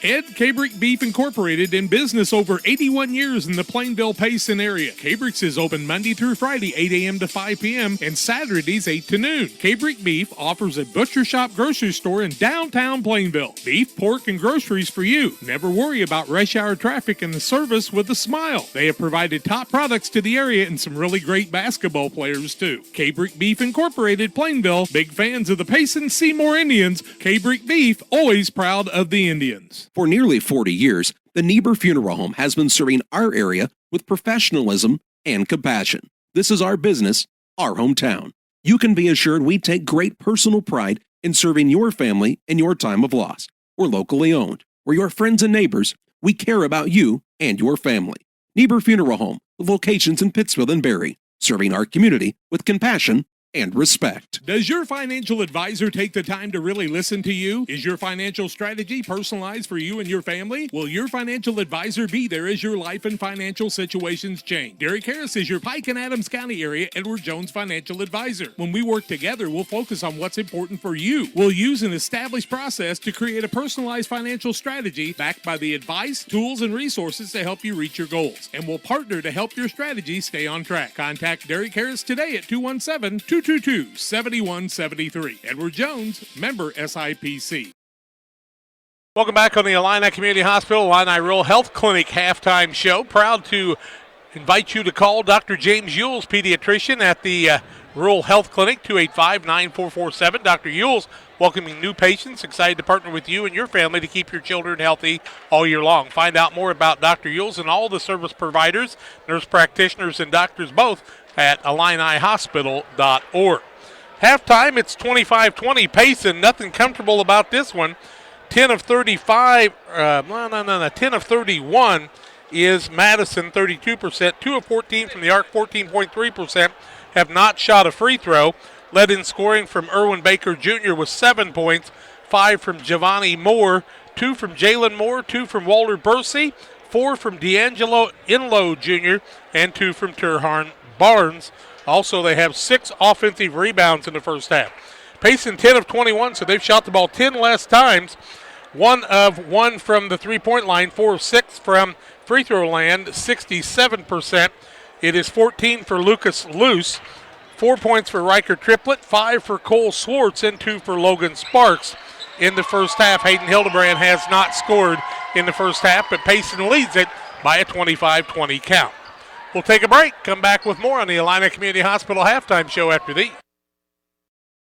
Ed Cabrick Beef Incorporated, in business over 81 years in the Plainville Payson area. Cabrick's is open Monday through Friday, 8 a.m. to 5 p.m. and Saturdays, 8 to noon. Cabrick Beef offers a butcher shop grocery store in downtown Plainville. Beef, pork, and groceries for you. Never worry about rush hour traffic and the service with a smile. They have provided top products to the area and some really great basketball players, too. Cabrick Beef Incorporated, Plainville. Big fans of the Payson Seymour Indians. Cabrick Beef, always proud of the Indians.
For nearly 40 years, the Niebuhr Funeral Home has been serving our area with professionalism and compassion. This is our business, our hometown. You can be assured we take great personal pride in serving your family in your time of loss. We're locally owned. We're your friends and neighbors. We care about you and your family. Niebuhr Funeral Home, with locations in Pittsfield and Barry, serving our community with compassion and respect.
Does your financial advisor take the time to really listen to you? Is your financial strategy personalized for you and your family? Will your financial advisor be there as your life and financial situations change? Derek Harris is your Pike and Adams County area Edward Jones financial advisor. When we work together, we'll focus on what's important for you. We'll use an established process to create a personalized financial strategy backed by the advice, tools, and resources to help you reach your goals. And we'll partner to help your strategy stay on track. Contact Derek Harris today at 217-222-7173. Edward Jones, member SIPC.
Welcome back on the Illini Community Hospital Illini Rural Health Clinic halftime show. Proud to invite you to call Dr. James Ewell's pediatrician at the Rural Health Clinic, 285-9447. Dr. Ewell's welcoming new patients, excited to partner with you and your family to keep your children healthy all year long. Find out more about Dr. Ewell's and all the service providers, nurse practitioners, and doctors both at IlliniHospital.org. Halftime, it's 25-20 Payson. Nothing comfortable about this one. 10 of 31 is Madison, 32%. 2 of 14 from the arc, 14.3%. Have not shot a free throw. Led in scoring from Erwin Baker Jr. with 7 points. 5 from Giovanni Moore. 2 from Jalen Moore. 2 from Walter Bursey. 4 from D'Angelo Inlow Jr. and 2 from Turhan Barnes. Also, they have 6 offensive rebounds in the first half. Payson 10 of 21, so they've shot the ball 10 less times. 1 of 1 from the three-point line, 4 of 6 from free throw land, 67%. It is 14 for Lucas Luce, 4 points for Riker Triplett, 5 for Cole Swartz, and 2 for Logan Sparks. In the first half, Hayden Hildebrand has not scored in the first half, but Payson leads it by a 25-20 count. We'll take a break, come back with more on the Illini Community Hospital halftime show after these.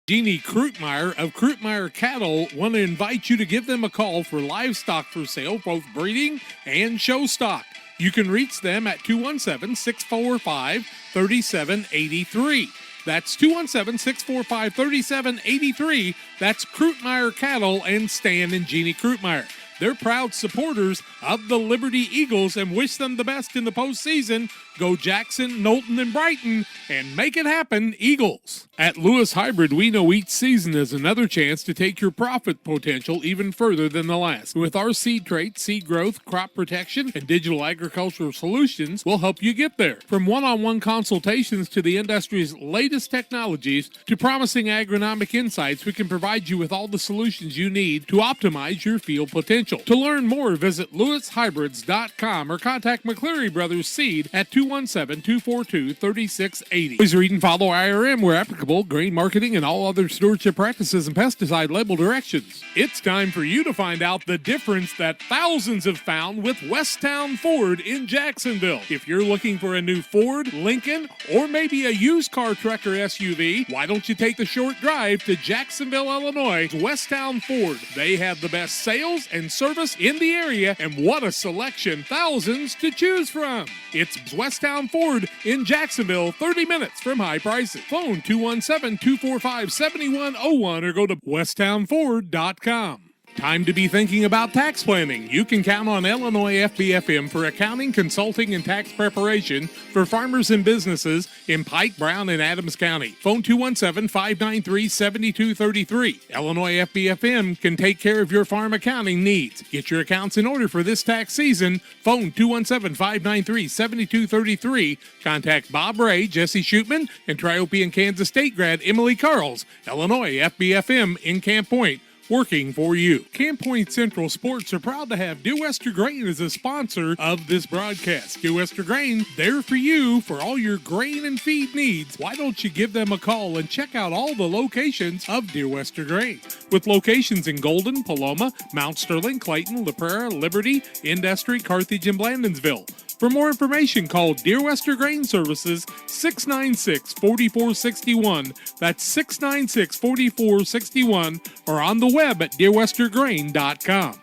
Jeannie Krutmeyer of Krutmeyer Cattle want to invite you to give them a call for livestock for sale, both breeding and show stock. You can reach them at 217-645-3783. That's 217-645-3783. That's Krutmeyer Cattle and Stan and Jeannie Krutmeyer. They're proud supporters of the Liberty Eagles and wish them the best in the postseason. Go Jackson, Knowlton, and Brighton, and make it happen, Eagles. At Lewis Hybrid, we know each season is another chance to take your profit potential even further than the last. With our seed traits, seed growth, crop protection, and digital agricultural solutions, we'll help you get there. From one-on-one consultations to the industry's latest technologies to promising agronomic insights, we can provide you with all the solutions you need to optimize your field potential. To learn more, visit lewishybrids.com or contact McCleary Brothers Seed at 217-242-3680. Please read and follow IRM where applicable, grain marketing, and all other stewardship practices and pesticide label directions. It's time for you to find out the difference that thousands have found with Westtown Ford in Jacksonville. If you're looking for a new Ford, Lincoln, or maybe a used car, truck, or SUV, why don't you take the short drive to Jacksonville, Illinois, Westtown Ford. They have the best sales and service in the area, and what a selection, thousands to choose from. It's Westtown Ford in Jacksonville, 30 minutes from high prices. Phone 217-245-7101 or go to westtownford.com. Time to be thinking about tax planning. You can count on Illinois FBFM for accounting, consulting, and tax preparation for farmers and businesses in Pike, Brown, and Adams County. Phone 217-593-7233. Illinois FBFM can take care of your farm accounting needs. Get your accounts in order for this tax season. Phone 217-593-7233. Contact Bob Ray, Jesse Shootman, and Triope and Kansas State grad Emily Carls. Illinois FBFM in Camp Point, working for you. Camp Point Central Sports are proud to have Dear Wester Grain as a sponsor of this broadcast. Dear Wester Grain, there for you for all your grain and feed needs. Why don't you give them a call and check out all the locations of Dear Wester Grain? With locations in Golden, Paloma, Mount Sterling, Clayton, La Prairie, Liberty, Industry, Carthage, and Blandonsville. For more information, call Dear Wester Grain Services 696-4461. That's 696-4461, or on the web at dearwestergrain.com.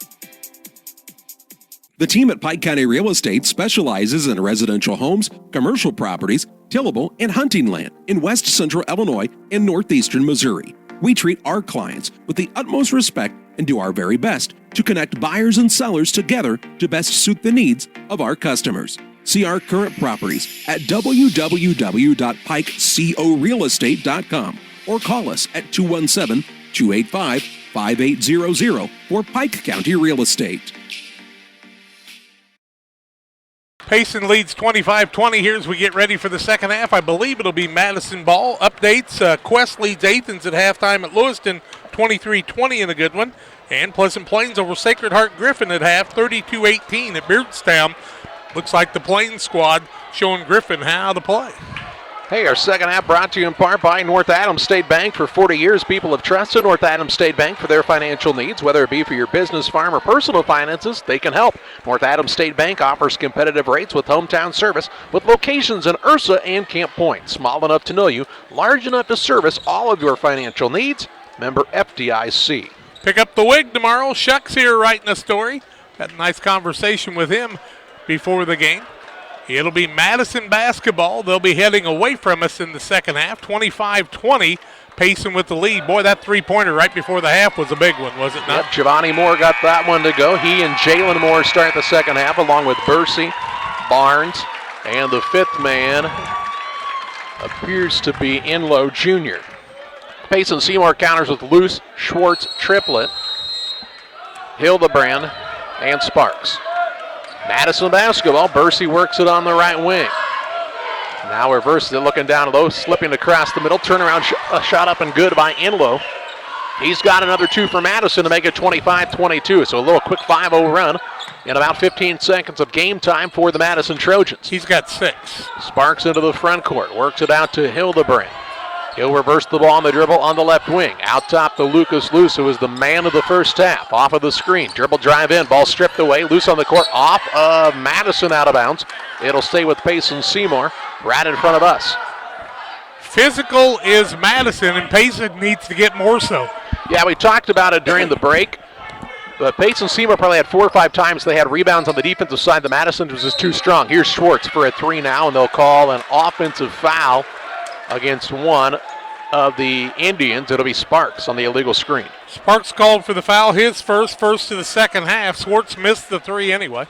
The team at Pike County Real Estate specializes in residential homes, commercial properties, tillable, and hunting land in West Central Illinois and Northeastern Missouri. We treat our clients with the utmost respect and do our very best to connect buyers and sellers together to best suit the needs of our customers. See our current properties at www.pikecorealestate.com or call us at 217-285-5800 for Pike County Real Estate.
Payson leads 25-20 here as we get ready for the second half. I believe it'll be Madison ball. Updates, Quest leads Athens at halftime at Lewiston, 23-20 in a good one. And Pleasant Plains over Sacred Heart Griffin at half, 32-18 at Beardstown. Looks like the Plains squad showing Griffin how to play.
Hey, our second half brought to you in part by North Adams State Bank. For 40 years, people have trusted North Adams State Bank for their financial needs. Whether it be for your business, farm, or personal finances, they can help. North Adams State Bank offers competitive rates with hometown service with locations in Ursa and Camp Point. Small enough to know you, large enough to service all of your financial needs. Member FDIC.
Pick up the wig tomorrow. Shuck's here writing a story. Had a nice conversation with him before the game. It'll be Madison basketball. They'll be heading away from us in the second half. 25-20, Payson with the lead. Boy, that three-pointer right before the half was a big one, was it not?
Yep, Giovanni Moore got that one to go. He and Jalen Moore start the second half along with Bursey, Barnes, and the fifth man appears to be Inlow Jr. Payson Seymour counters with Luce, Schwartz, Triplett, Hildebrand, and Sparks. Madison basketball. Bursey works it on the right wing. Now reverses it, looking down low, slipping across the middle. Turnaround shot up and good by Inlow. He's got another two for Madison to make it 25-22. So a little quick 5-0 run in about 15 seconds of game time for the Madison Trojans.
He's got 6.
Sparks into the front court, works it out to Hildebrand. He'll reverse the ball on the dribble on the left wing. Out top to Lucas Luce, who was the man of the first half. Off of the screen. Dribble drive in. Ball stripped away. Luce on the court. Off of Madison, out of bounds. It'll stay with Payson Seymour right in front of us.
Physical is Madison, and Payson needs to get more so.
Yeah, we talked about it during the break. But Payson Seymour probably had 4 or 5 times they had rebounds on the defensive side. The Madison was just too strong. Here's Schwartz for a 3 now, and they'll call an offensive foul against one of the Indians. It'll be Sparks on the illegal screen.
Sparks called for the foul, his first to the second half. Schwartz missed the 3 anyway.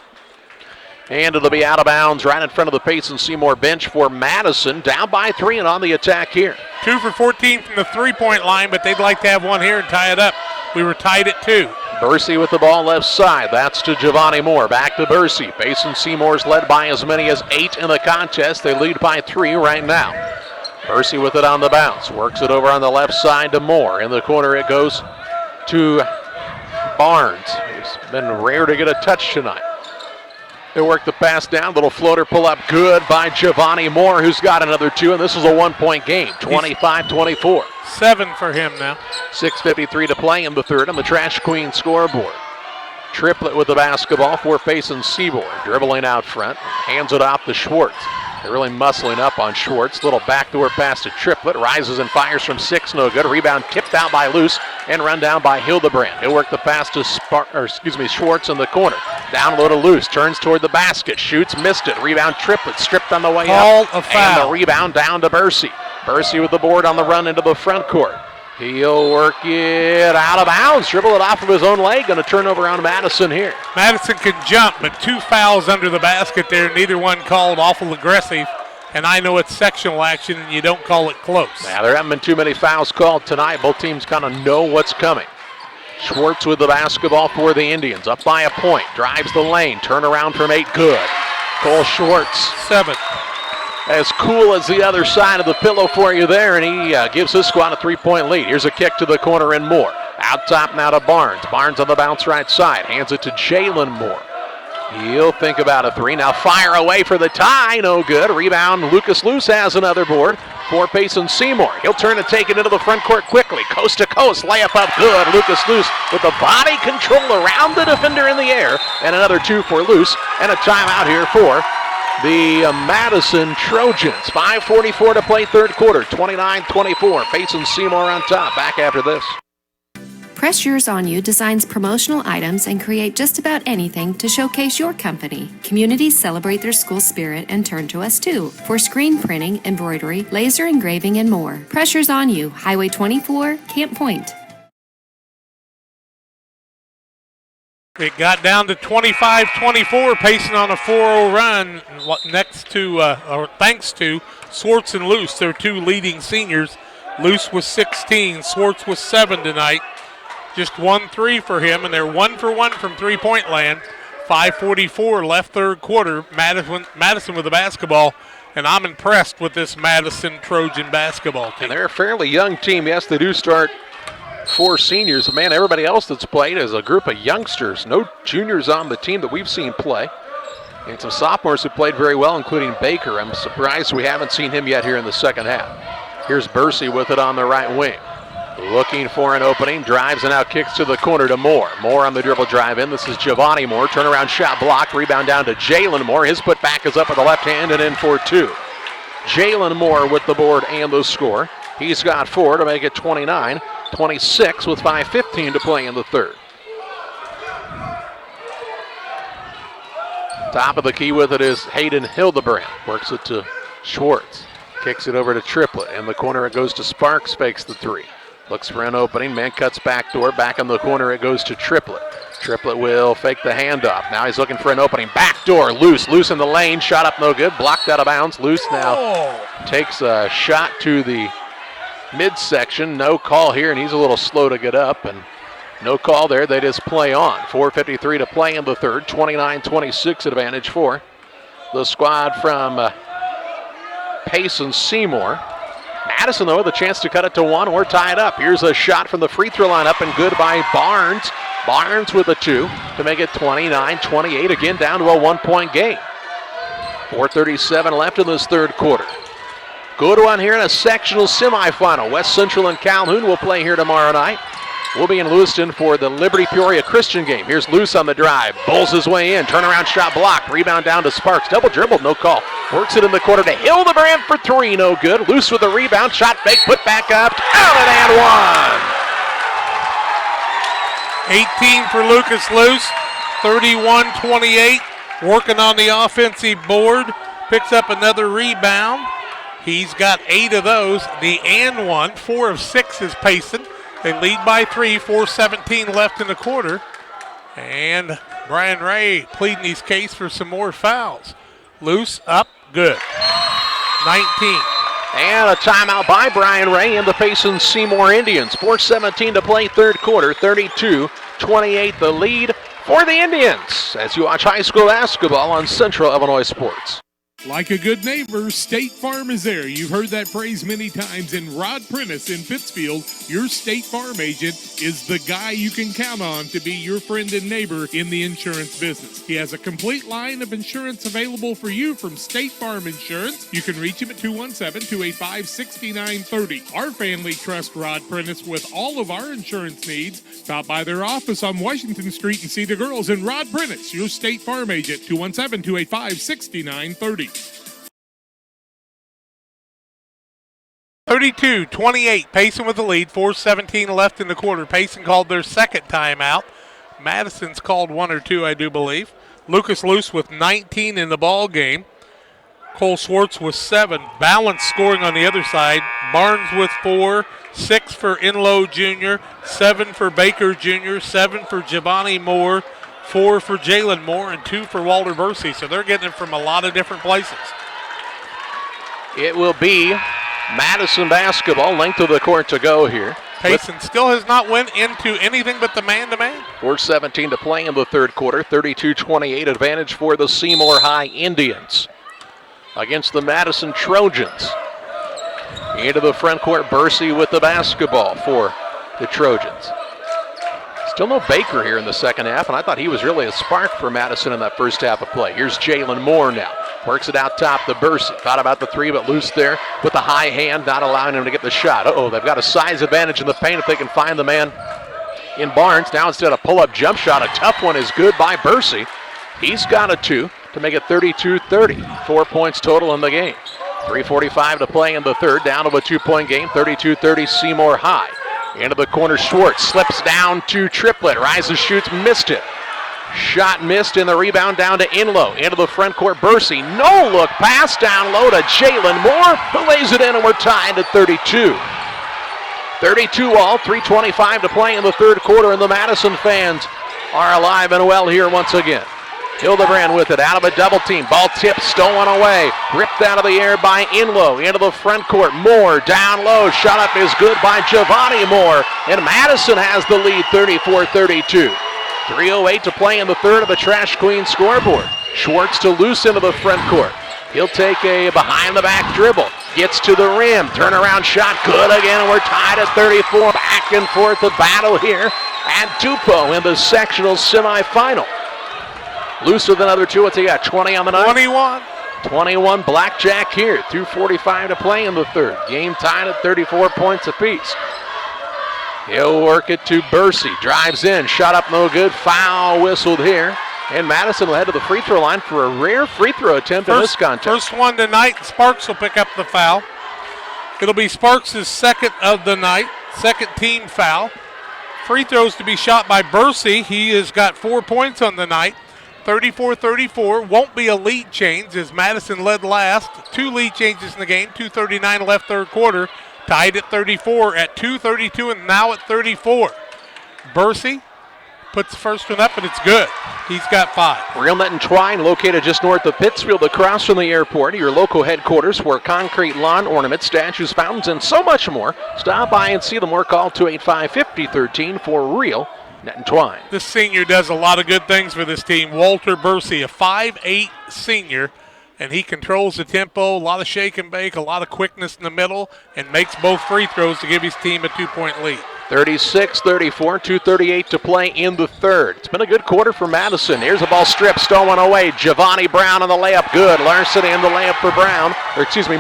And it'll be out of bounds right in front of the Payson Seymour bench for Madison. Down by 3 and on the attack here.
2 for 14 from the three-point line, but they'd like to have one here and tie it up. We were tied at 2.
Bursey with the ball left side. That's to Giovanni Moore. Back to Bursey. Payson Seymour's led by as many as 8 in the contest. They lead by 3 right now. Bursey with it on the bounce. Works it over on the left side to Moore. In the corner it goes to Barnes. It's been rare to get a touch tonight. They work the pass down. Little floater pull up good by Giovanni Moore, who's got another 2, and this is a 1-point game. 25-24.
7 for him now.
6:53 to play in the third on the Trash Queen scoreboard. Triplett with the basketball for Payson Seymour. Dribbling out front. Hands it off to Schwartz. They're really muscling up on Schwartz. Little backdoor pass to Triplett. Rises and fires from 6. No good. Rebound tipped out by Luce and run down by Hildebrand. He'll work the pass to Schwartz in the corner. Down low to Luce. Turns toward the basket. Shoots. Missed it. Rebound Triplett. Stripped on the way
Call
up.
A foul.
And the rebound down to Bursey. Bursey with the board on the run into the front court. He'll work it out of bounds. Dribble it off of his own leg. Going to turn over on Madison here.
Madison can jump, but 2 fouls under the basket there. Neither one called. Awful aggressive. And I know it's sectional action and you don't call it close.
Yeah, there haven't been too many fouls called tonight. Both teams kind of know what's coming. Schwartz with the basketball for the Indians. Up by a point. Drives the lane. Turnaround from 8. Good. Cole Schwartz.
7.
As cool as the other side of the pillow for you there, and he gives his squad a 3-point lead. Here's a kick to the corner and Moore. Out top now to Barnes. Barnes on the bounce right side. Hands it to Jalen Moore. He'll think about a 3. Now fire away for the tie. No good. Rebound. Lucas Luce has another board for Payson Seymour. He'll turn and take it into the front court quickly. Coast to coast. Layup up good. Lucas Luce with the body control around the defender in the air. And another 2 for Luce. And a timeout here for the Madison Trojans. 5:44 to play third quarter. 29-24. Payson Seymour on top. Back after this.
Press Yours On You designs promotional items and create just about anything to showcase your company. Communities celebrate their school spirit and turn to us too for screen printing, embroidery, laser engraving, and more. Press Yours On You, Highway 24, Camp Point.
It got down to 25-24. Payson on a 4-0 run. Thanks to Schwartz and Luce, their 2 leading seniors. Luce was 16. Schwartz was 7 tonight. Just 1-3 for him, and they're 1 for 1 from three-point land. 5:44 left third quarter. Madison with the basketball, and I'm impressed with this Madison Trojan basketball team.
And they're a fairly young team. Yes, they do start 4 seniors. But man, everybody else that's played is a group of youngsters. No juniors on the team that we've seen play. And some sophomores who played very well, including Baker. I'm surprised we haven't seen him yet here in the second half. Here's Bursey with it on the right wing. Looking for an opening, drives and now kicks to the corner to Moore. Moore on the dribble drive in. This is Giovanni Moore. Turnaround shot blocked. Rebound down to Jalen Moore. His put back is up with the left hand and in for 2. Jalen Moore with the board and the score. He's got 4 to make it 29-26 with 5:15 to play in the third. Top of the key with it is Hayden Hildebrand. Works it to Schwartz. Kicks it over to Triplett. In the corner it goes to Sparks. Fakes the 3. Looks for an opening. Man cuts backdoor. Back in the corner it goes to Triplett. Triplett will fake the handoff. Now he's looking for an opening. Backdoor. Luce in the lane. Shot up no good. Blocked out of bounds. Luce now takes a shot to the midsection. No call here, and he's a little slow to get up. And no call there. They just play on. 4:53 to play in the third. 29-26 advantage for the squad from Payson Seymour. Madison, though, with a chance to cut it to 1 or tie it up. Here's a shot from the free throw line up and good by Barnes. Barnes with a 2 to make it 29-28. Again, down to a 1-point game. 4:37 left in this third quarter. Good one here in a sectional semifinal. West Central and Calhoun will play here tomorrow night. We'll be in Lewiston for the Liberty Peoria Christian game. Here's Luce on the drive. Bowls his way in. Turnaround shot blocked. Rebound down to Sparks. Double dribbled, no call. Works it in the corner to Hildebrand for three. No good. Luce with the rebound. Shot fake. Put back up. Out and one.
18 for Lucas Luce. 31-28. Working on the offensive board. Picks up another rebound. He's got 8 of those. The and one. 4 of 6 is Payson. They lead by 3, 4:17 left in the quarter. And Brian Ray pleading his case for some more fouls. Loose, up, good. 19.
And a timeout by Brian Ray and the Payson Seymour Indians. 4:17 to play, third quarter, 32-28 the lead for the Indians as you watch high school basketball on Central Illinois Sports.
Like a good neighbor, State Farm is there. You've heard that phrase many times. And Rod Prentice in Pittsfield, your State Farm agent, is the guy you can count on to be your friend and neighbor in the insurance business. He has a complete line of insurance available for you from State Farm Insurance. You can reach him at 217-285-6930. Our family trusts Rod Prentice with all of our insurance needs. Stop by their office on Washington Street and see the girls. And Rod Prentice, your State Farm agent, 217-285-6930.
32-28, Payson with the lead, 4:17 left in the quarter. Payson called their second timeout. Madison's called 1 or 2, I do believe. Lucas Luce with 19 in the ball game. Cole Swartz with 7. Balance scoring on the other side. Barnes with 4, 6 for Inlow Jr., 7 for Baker Jr., 7 for Giovanni Moore, 4 for Jalen Moore, and 2 for Walter Bursey. So they're getting it from a lot of different places.
It will be Madison basketball, length of the court to go here.
Payson still has not went into anything but the man-to-man.
4:17 to play in the third quarter, 32-28 advantage for the Seymour High Indians against the Madison Trojans. Into the front court, Bursey with the basketball for the Trojans. Still no Baker here in the second half, and I thought he was really a spark for Madison in that first half of play. Here's Jalen Moore now. Works it out top to Bursey. Thought about the three, but loose there with the high hand, not allowing him to get the shot. They've got a size advantage in the paint if they can find the man in Barnes. Now instead of pull-up jump shot, a tough one is good by Bursey. He's got a 2 to make it 32-30. 4 points total in the game. 3:45 to play in the third. Down to a 2-point game, 32-30 Seymour High. Into the corner, Schwartz slips down to Triplett. Rises, shoots, missed it. Shot missed, and the rebound down to Inlow. Into the front court, Bursey. No look pass down low to Jalen Moore, who lays it in, and we're tied at 32. 32 all, 3:25 to play in the third quarter, and the Madison fans are alive and well here once again. Hildebrand with it, out of a double team. Ball tipped, stolen away. Ripped out of the air by Inlow. Into the front court, Moore down low. Shot up is good by Giovanni Moore. And Madison has the lead, 34-32. 3:08 to play in the third of the Trash Queen scoreboard. Schwartz to Luce into the front court. He'll take a behind-the-back dribble. Gets to the rim. Turnaround shot, good again, and we're tied at 34. Back and forth the battle here at Dupo in the sectional semifinal. Luce with another 2. What's he got? 20 on the night? 21 blackjack here. 2:45 to play in the third. Game tied at 34 points apiece. He'll work it to Bursey. Drives in. Shot up no good. Foul whistled here. And Madison will head to the free throw line for a rare free throw attempt in this contest.
First one tonight. Sparks will pick up the foul. It'll be Sparks' second of the night. Second team foul. Free throws to be shot by Bursey. He has got 4 points on the night. 34-34, won't be a lead change as Madison led last. 2 lead changes in the game, 2:39 left third quarter. Tied at 34 at 2:32 and now at 34. Bursey puts the first one up and it's good. He's got 5.
Real Net and Twine, located just north of Pittsfield, across from the airport, your local headquarters for concrete lawn ornaments, statues, fountains, and so much more. Stop by and see them or call 285-5013 for Real Net and Twine.
This senior does a lot of good things for this team. Walter Bursey, a 5'8 senior, and he controls the tempo, a lot of shake and bake, a lot of quickness in the middle, and makes both free throws to give his team a 2-point lead.
36-34, 2:38 to play in the third. It's been a good quarter for Madison. Here's a ball stripped, stolen away. Giovanni Brown on the layup, good. Larson in the layup for Brown,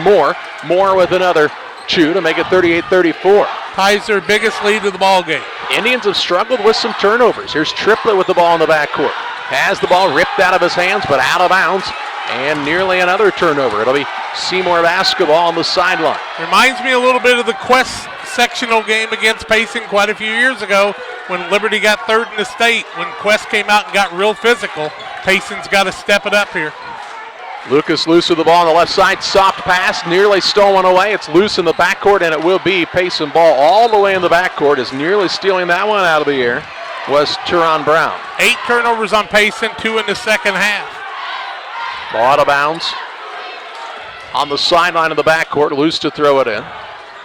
Moore. Moore with another chew to make it 38-34.
Ties their biggest lead of the ball game.
Indians have struggled with some turnovers. Here's Triplett with the ball in the backcourt. Has the ball ripped out of his hands, but out of bounds, and nearly another turnover. It'll be Seymour basketball on the sideline.
Reminds me a little bit of the Quest sectional game against Payson quite a few years ago when Liberty got third in the state. When Quest came out and got real physical, Payson's got to step it up here.
Lucas loose with the ball on the left side. Soft pass, nearly stolen away. It's loose in the backcourt, and it will be Payson ball all the way in the backcourt. Is nearly stealing that one out of the air was Teron Brown.
8 turnovers on Payson, 2 in the second half.
Ball out of bounds. On the sideline of the backcourt, loose to throw it in.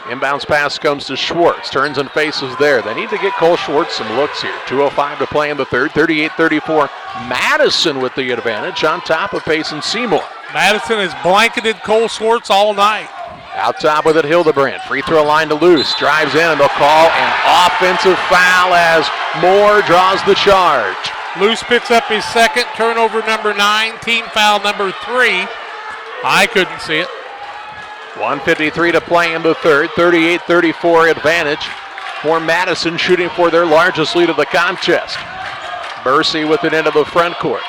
Inbounds pass comes to Schwartz. Turns and faces there. They need to get Cole Schwartz some looks here. 2:05 to play in the third. 38-34. Madison with the advantage on top of Payson Seymour.
Madison has blanketed Cole Schwartz all night.
Out top with it, Hildebrand. Free throw line to Luce. Drives in, and they'll call an offensive foul as Moore draws the charge.
Luce picks up his second, turnover number 9, team foul number 3. I couldn't see it.
1:53 to play in the third. 38-34 advantage for Madison, shooting for their largest lead of the contest. Bursey with it into the front court.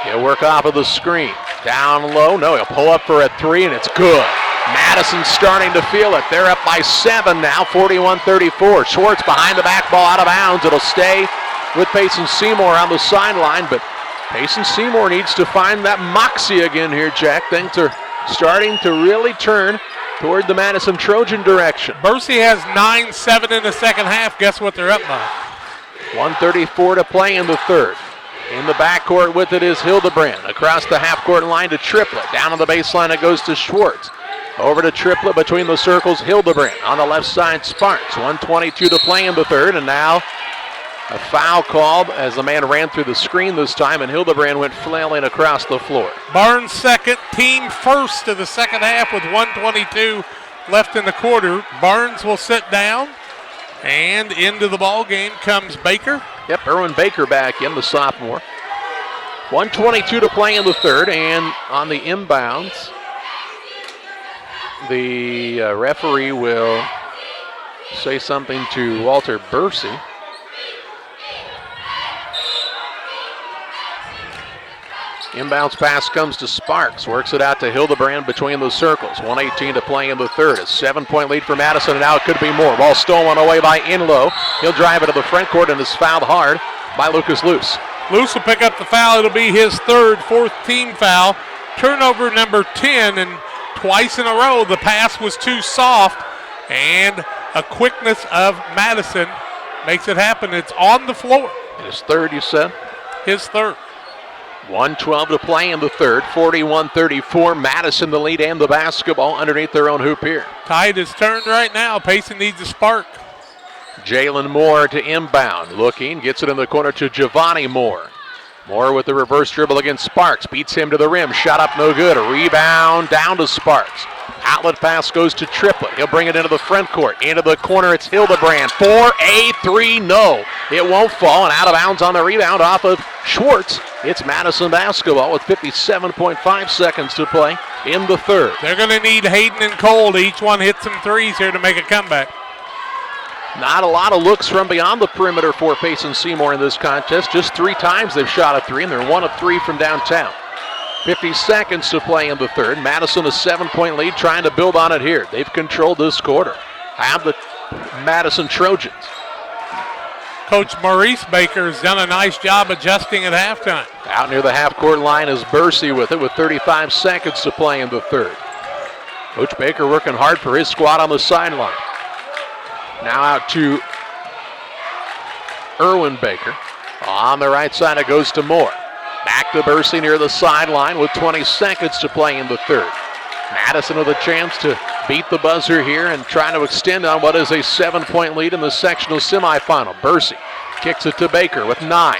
He'll work off of the screen. Down low. No, he'll pull up for a 3, and it's good. Madison starting to feel it. They're up by 7 now, 41-34. Schwartz behind the back, ball out of bounds. It'll stay with Payson Seymour on the sideline, but Payson Seymour needs to find that moxie again here, Jack. Things are starting to really turn toward the Madison Trojan direction.
Bursey has 9-7 in the second half. Guess what they're up by?
1:34 to play in the third. In the backcourt with it is Hildebrand. Across the half-court line to Triplett. Down on the baseline it goes to Schwartz. Over to Triplett between the circles, Hildebrand. On the left side, Sparks. 1:22 to play in the third, and now a foul called as the man ran through the screen this time, and Hildebrand went flailing across the floor.
Barnes second, team first of the second half with 1:22 left in the quarter. Barnes will sit down, and into the ball game comes Baker.
Yep, Erwin Baker back in, the sophomore. 1:22 to play in the third, and on the inbounds, the referee will say something to Walter Bursey. Inbounds pass comes to Sparks. Works it out to Hildebrand between the circles. 1:18 to play in the third. A 7-point lead for Madison, and now it could be more. Ball stolen away by Inlow. He'll drive it to the front court and is fouled hard by Lucas Luce.
Luce will pick up the foul. It'll be his third, 4th team foul. Turnover number 10, and twice in a row the pass was too soft, and a quickness of Madison makes it happen. It's on the floor.
His third, you said?
His third.
1:12 to play in the third. 41-34. Madison the lead and the basketball underneath their own hoop here.
Tide is turned right now. Payson needs a spark.
Jalen Moore to inbound. Looking, gets it in the corner to Giovanni Moore. Moore with the reverse dribble against Sparks. Beats him to the rim. Shot up no good. A rebound down to Sparks. Outlet pass goes to Triplett. He'll bring it into the front court. Into the corner, it's Hildebrand. 4-3, no. It won't fall, and out of bounds on the rebound off of Schwartz. It's Madison basketball with 57.5 seconds to play in the third.
They're going to need Hayden and Cole to each one hit some threes here to make a comeback.
Not a lot of looks from beyond the perimeter for Payson Seymour in this contest. Just 3 times they've shot a 3, and they're 1 of 3 from downtown. 50 seconds to play in the third. Madison a 7-point lead, trying to build on it here. They've controlled this quarter. Have the Madison Trojans.
Coach Maurice Baker has done a nice job adjusting at halftime.
Out near the half-court line is Bursey with it with 35 seconds to play in the third. Coach Baker working hard for his squad on the sideline. Now out to Erwin Baker. On the right side it goes to Moore. Back to Bursey near the sideline with 20 seconds to play in the third. Madison with a chance to beat the buzzer here and trying to extend on what is a 7-point lead in the sectional semifinal. Bursey kicks it to Baker with 9.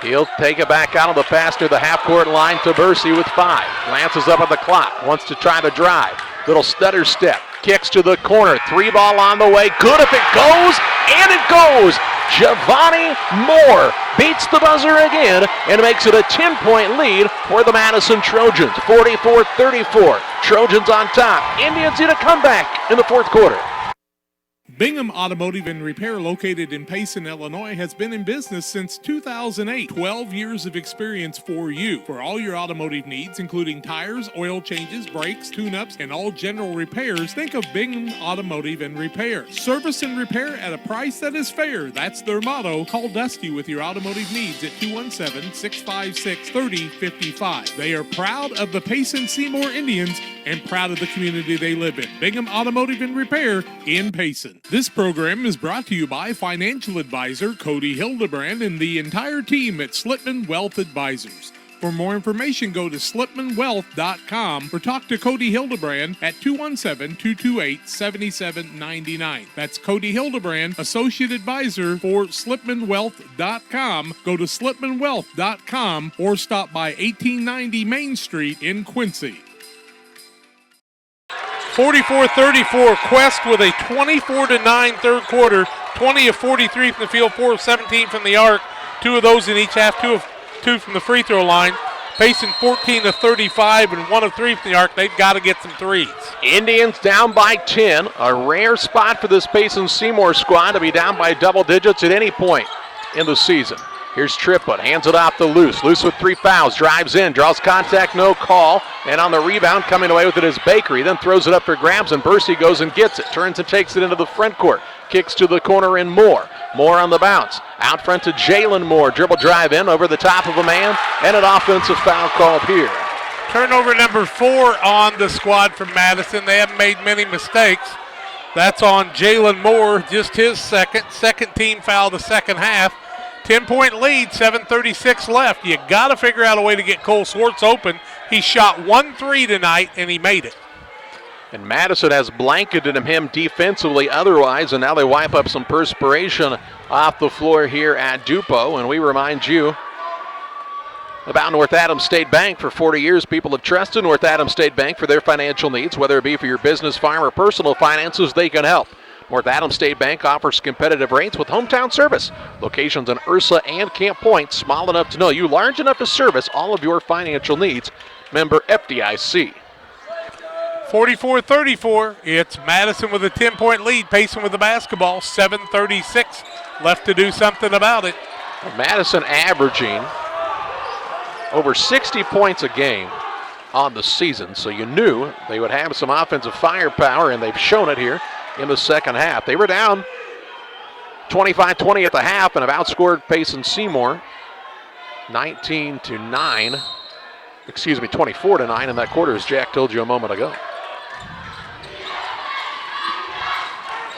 He'll take it back out of the pass near the half-court line to Bursey with 5. Glances up at the clock, wants to try to drive. Little stutter step. Kicks to the corner. 3-ball on the way. Good if it goes, and it goes. Giovanni Moore beats the buzzer again and makes it a 10-point lead for the Madison Trojans. 44-34. Trojans on top. Indians need a comeback in the fourth quarter.
Bingham Automotive and Repair, located in Payson, Illinois, has been in business since 2008. 12 years of experience for you. For all your automotive needs, including tires, oil changes, brakes, tune-ups, and all general repairs, think of Bingham Automotive and Repair. Service and repair at a price that is fair. That's their motto. Call Dusty with your automotive needs at 217-656-3055. They are proud of the Payson Seymour Indians and proud of the community they live in. Bingham Automotive and Repair in Payson. This program is brought to you by financial advisor Cody Hildebrand and the entire team at Slipman Wealth Advisors. For more information, go to slipmanwealth.com or talk to Cody Hildebrand at 217-228-7799. That's Cody Hildebrand, Associate Advisor for slipmanwealth.com. Go to slipmanwealth.com or stop by 1890 Main Street in Quincy.
44-34, Quest with a 24-9 third quarter, 20 of 43 from the field, 4 of 17 from the arc, 2 of those in each half, 2 of 2 from the free throw line. Payson 14 of 35 and 1 of 3 from the arc. They've got to get some threes.
Indians down by 10. A rare spot for this Payson Seymour squad to be down by double digits at any point in the season. Here's Triplett, hands it off to Luce. Luce with 3 fouls, drives in, draws contact, no call. And on the rebound, coming away with it is Bakery. Then throws it up for grabs, and Bursey goes and gets it. Turns and takes it into the front court. Kicks to the corner in Moore. Moore on the bounce. Out front to Jalen Moore. Dribble drive in over the top of a man. And an offensive foul called here.
Turnover number 4 on the squad from Madison. They haven't made many mistakes. That's on Jalen Moore, just his second team foul the second half. 10-point lead, 7:36 left. You got to figure out a way to get Cole Swartz open. He shot 1 3 tonight, and he made it.
And Madison has blanketed him defensively otherwise, and now they wipe up some perspiration off the floor here at Dupo. And we remind you about North Adams State Bank. For 40 years, people have trusted North Adams State Bank for their financial needs. Whether it be for your business, farm, or personal finances, they can help. North Adams State Bank offers competitive rates with hometown service. Locations in Ursa and Camp Point, small enough to know you, large enough to service all of your financial needs. Member FDIC.
44-34, it's Madison with a 10-point lead. Payson with the basketball, 7:36 left to do something about it.
Madison averaging over 60 points a game on the season, so you knew they would have some offensive firepower, and they've shown it here in the second half. They were down 25-20 at the half and have outscored Payson Seymour 24-9 in that quarter, as Jack told you a moment ago.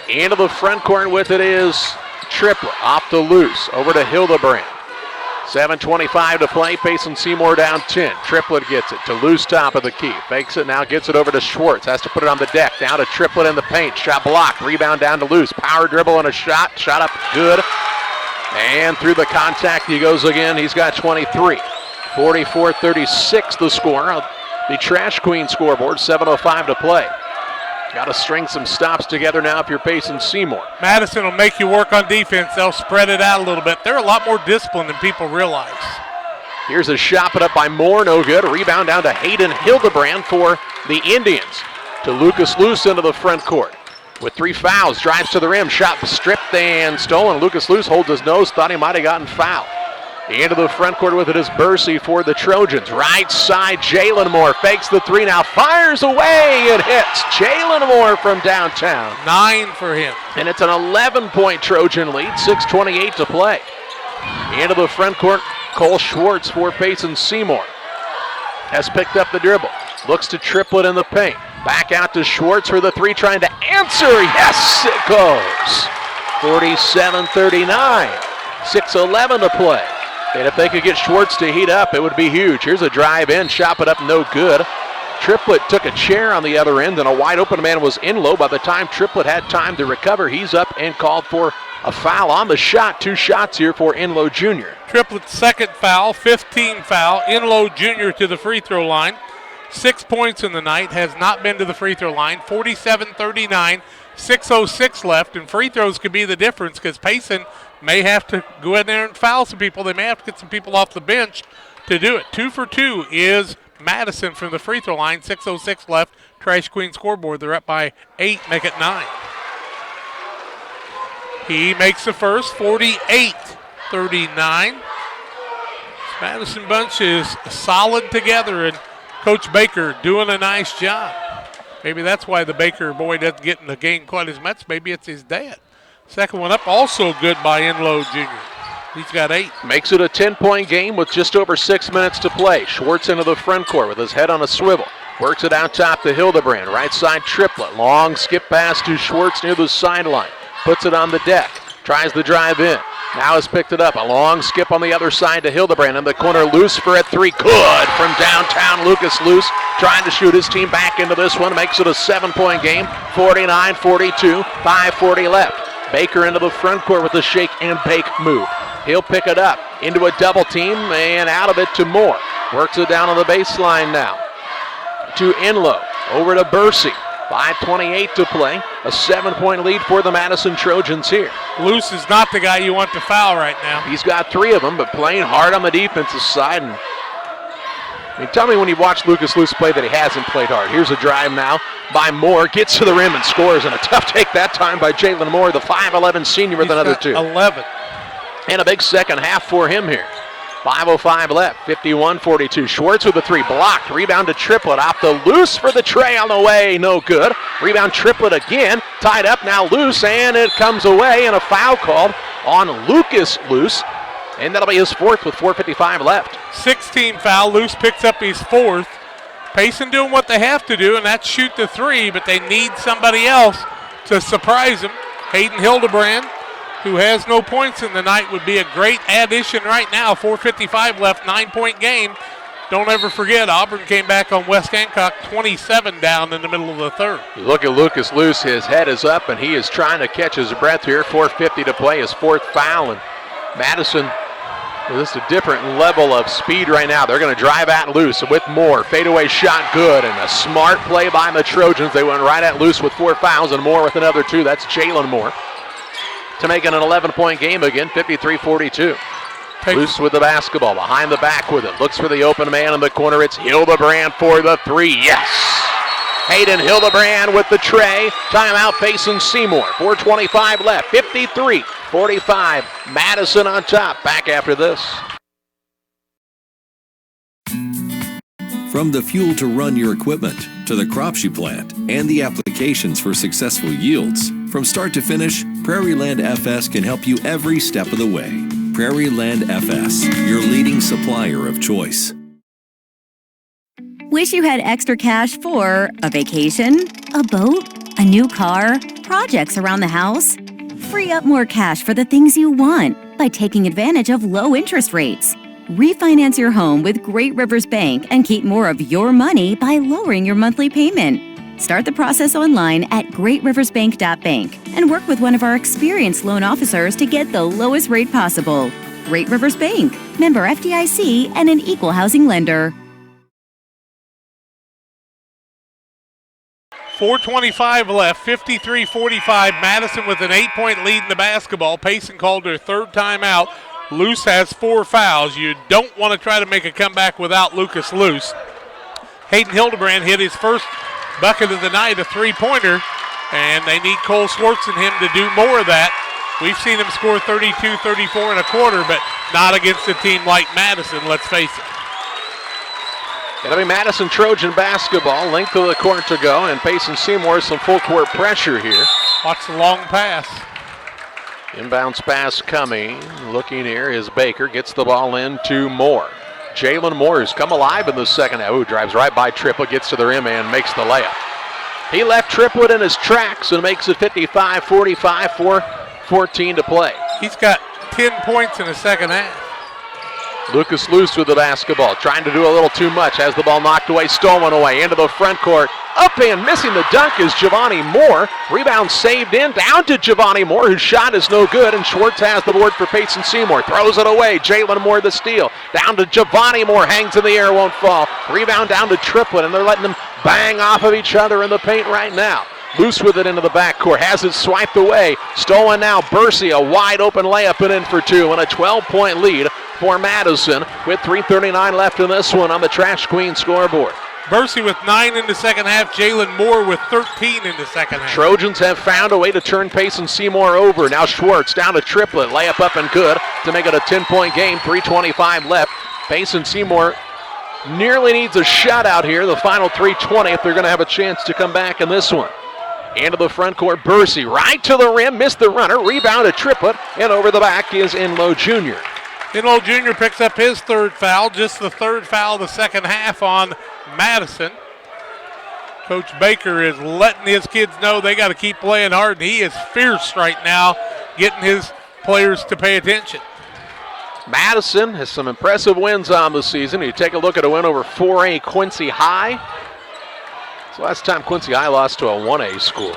Into the front court with it is Triplett, off to Luce, over to Hildebrand. 7:25 to play, Payson Seymour down 10. Triplett gets it to Luce, top of the key. Fakes it, now gets it over to Schwartz. Has to put it on the deck. Now to Triplett in the paint. Shot blocked. Rebound down to Luce. Power dribble and a shot. Shot up good. And through the contact he goes again. He's got 23. 44-36 the score. The Trash Queen scoreboard. 7:05 to play. Got to string some stops together now if you're Payson Seymour.
Madison will make you work on defense. They'll spread it out a little bit. They're a lot more disciplined than people realize.
Here's a shot put up by Moore, no good. A rebound down to Hayden Hildebrand for the Indians. To Lucas Luce into the front court. With 3 fouls, drives to the rim, shot stripped and stolen. Lucas Luce holds his nose, thought he might have gotten fouled. Into the front court with it is Bursey for the Trojans. Right side, Jalen Moore fakes the 3, now fires away. It hits Jalen Moore from downtown.
9 for him.
And it's an 11-point Trojan lead, 6:28 to play. Into the front court, Cole Schwartz for Payson Seymour. Has picked up the dribble. Looks to Triplett in the paint. Back out to Schwartz for the 3, trying to answer. Yes, it goes. 47-39. 6:11 to play. And if they could get Schwartz to heat up, it would be huge. Here's a drive in, chop it up, no good. Triplett took a chair on the other end, and a wide open man was in low. By the time Triplett had time to recover, he's up and called for a foul on the shot. 2 shots here for Inlow Jr.
Triplett's second foul, 15 foul. Inlow Jr. to the free throw line. 6 points in the night, has not been to the free throw line. 47-39, 6:06 left, and free throws could be the difference because Payson may have to go in there and foul some people. They may have to get some people off the bench to do it. 2 for 2 is Madison from the free throw line. 6:06 left. Trash Queen scoreboard. They're up by 8, make it 9. He makes the first, 48-39. Madison bunch is solid together, and Coach Baker doing a nice job. Maybe that's why the Baker boy doesn't get in the game quite as much. Maybe it's his dad. Second one up, also good by Enlow Jr. He's got 8.
Makes it a 10-point game with just over 6 minutes to play. Schwartz into the front court with his head on a swivel. Works it out top to Hildebrand. Right side triplet. Long skip pass to Schwartz near the sideline. Puts it on the deck. Tries to drive in. Now has picked it up. A long skip on the other side to Hildebrand. In the corner, Luce for a 3. Good from downtown. Lucas Luce trying to shoot his team back into this one. Makes it a 7-point game. 49-42. 5:40 left. Baker into the front court with a shake and bake move. He'll pick it up into a double team and out of it to Moore. Works it down on the baseline now to Enlow. Over to Bursey. 5:28 to play. A 7-point lead for the Madison Trojans here.
Luce is not the guy you want to foul right now.
He's got 3 of them, but playing hard on the defensive side. And tell me when you watch Lucas Luce play that he hasn't played hard. Here's a drive now by Moore. Gets to the rim and scores. And a tough take that time by Jalen Moore, the 5'11 senior with another 2.
11.
And a big second half for him here. 5:05 left, 51-42. Schwartz with a 3, blocked. Rebound to Triplet, off the Luce for the tray on the way, no good. Rebound Triplet again, tied up now Luce, and it comes away, and a foul called on Lucas Luce. And that'll be his 4th with 4:55 left.
16 foul, Luce picks up his 4th. Payson doing what they have to do, and that's shoot the 3, but they need somebody else to surprise them. Hayden Hildebrand, who has no points in the night, would be a great addition right now. 4:55 left, 9-point game. Don't ever forget, Auburn came back on West Hancock 27 down in the middle of the third.
You look at Lucas Luce, his head is up, and he is trying to catch his breath here. 4:50 to play, his 4th foul. And Madison, well, this is a different level of speed right now. They're going to drive at Luce with Moore. Fadeaway shot good, and a smart play by the Trojans. They went right at Luce with 4 fouls, and Moore with another 2. That's Jalen Moore to make it an 11-point game again, 53-42. Luce with the basketball, behind the back with it. Looks for the open man in the corner. It's Hildebrand for the 3. Yes! Hayden Hildebrand with the tray. Timeout, Payson Seymour. 4:25 left, 53-45. Madison on top. Back after this.
From the fuel to run your equipment, to the crops you plant, and the applications for successful yields, from start to finish, Prairie Land FS can help you every step of the way. Prairie Land FS, your leading supplier of choice.
Wish you had extra cash for a vacation, a boat, a new car, projects around the house? Free up more cash for the things you want by taking advantage of low interest rates. Refinance your home with Great Rivers Bank and keep more of your money by lowering your monthly payment. Start the process online at greatriversbank.bank and work with one of our experienced loan officers to get the lowest rate possible. Great Rivers Bank, member FDIC, and an equal housing lender.
4:25 left, 53-45. Madison with an 8-point lead in the basketball. Payson called their 3rd timeout. Luce has 4 fouls. You don't want to try to make a comeback without Lucas Luce. Hayden Hildebrand hit his first bucket of the night, a 3-pointer, and they need Cole Schwartz and him to do more of that. We've seen him score 32, 34 and a quarter, but not against a team like Madison, let's face it.
It'll be Madison Trojan basketball, length of the court to go, and Payson Seymour some full court pressure here.
Watch the long pass.
Inbounds pass coming. Looking here is Baker. Gets the ball in to Moore. Jalen Moore has come alive in the second half. Ooh, drives right by Triplet, gets to the rim and makes the layup. He left Triplet in his tracks and makes it 55-45, 4:14 to play.
He's got 10 points in the second half.
Lucas Luce with the basketball, trying to do a little too much. Has the ball knocked away, stolen away, into the front court. Up and missing the dunk is Giovanni Moore. Rebound saved in, down to Giovanni Moore, whose shot is no good, and Schwartz has the board for Payson Seymour. Throws it away, Jalen Moore the steal. Down to Giovanni Moore, hangs in the air, won't fall. Rebound down to Triplett, and they're letting them bang off of each other in the paint right now. Loose with it into the backcourt, has it swiped away. Stolen now, Bursey, a wide open layup and in for two, and a 12-point lead for Madison with 3:39 left in this one on the Trash Queen scoreboard.
Bursey with 9 in the second half, Jalen Moore with 13 in the second half.
Trojans have found a way to turn Payson Seymour over. Now Schwartz down to Triplett, layup up and good to make it a 10-point game, 3:25 left. Payson Seymour nearly needs a shutout here, the final 3:20 if they're going to have a chance to come back in this one. Into the front court, Bursey, right to the rim, missed the runner, rebound to Triplett, and over the back is Inlow Jr.
Inlow Jr. picks up his third foul, just the third foul of the second half on Madison. Coach Baker is letting his kids know they got to keep playing hard, and he is fierce right now, getting his players to pay attention.
Madison has some impressive wins on the season. You take a look at a win over 4A Quincy High. It's the last time Quincy High lost to a 1A school.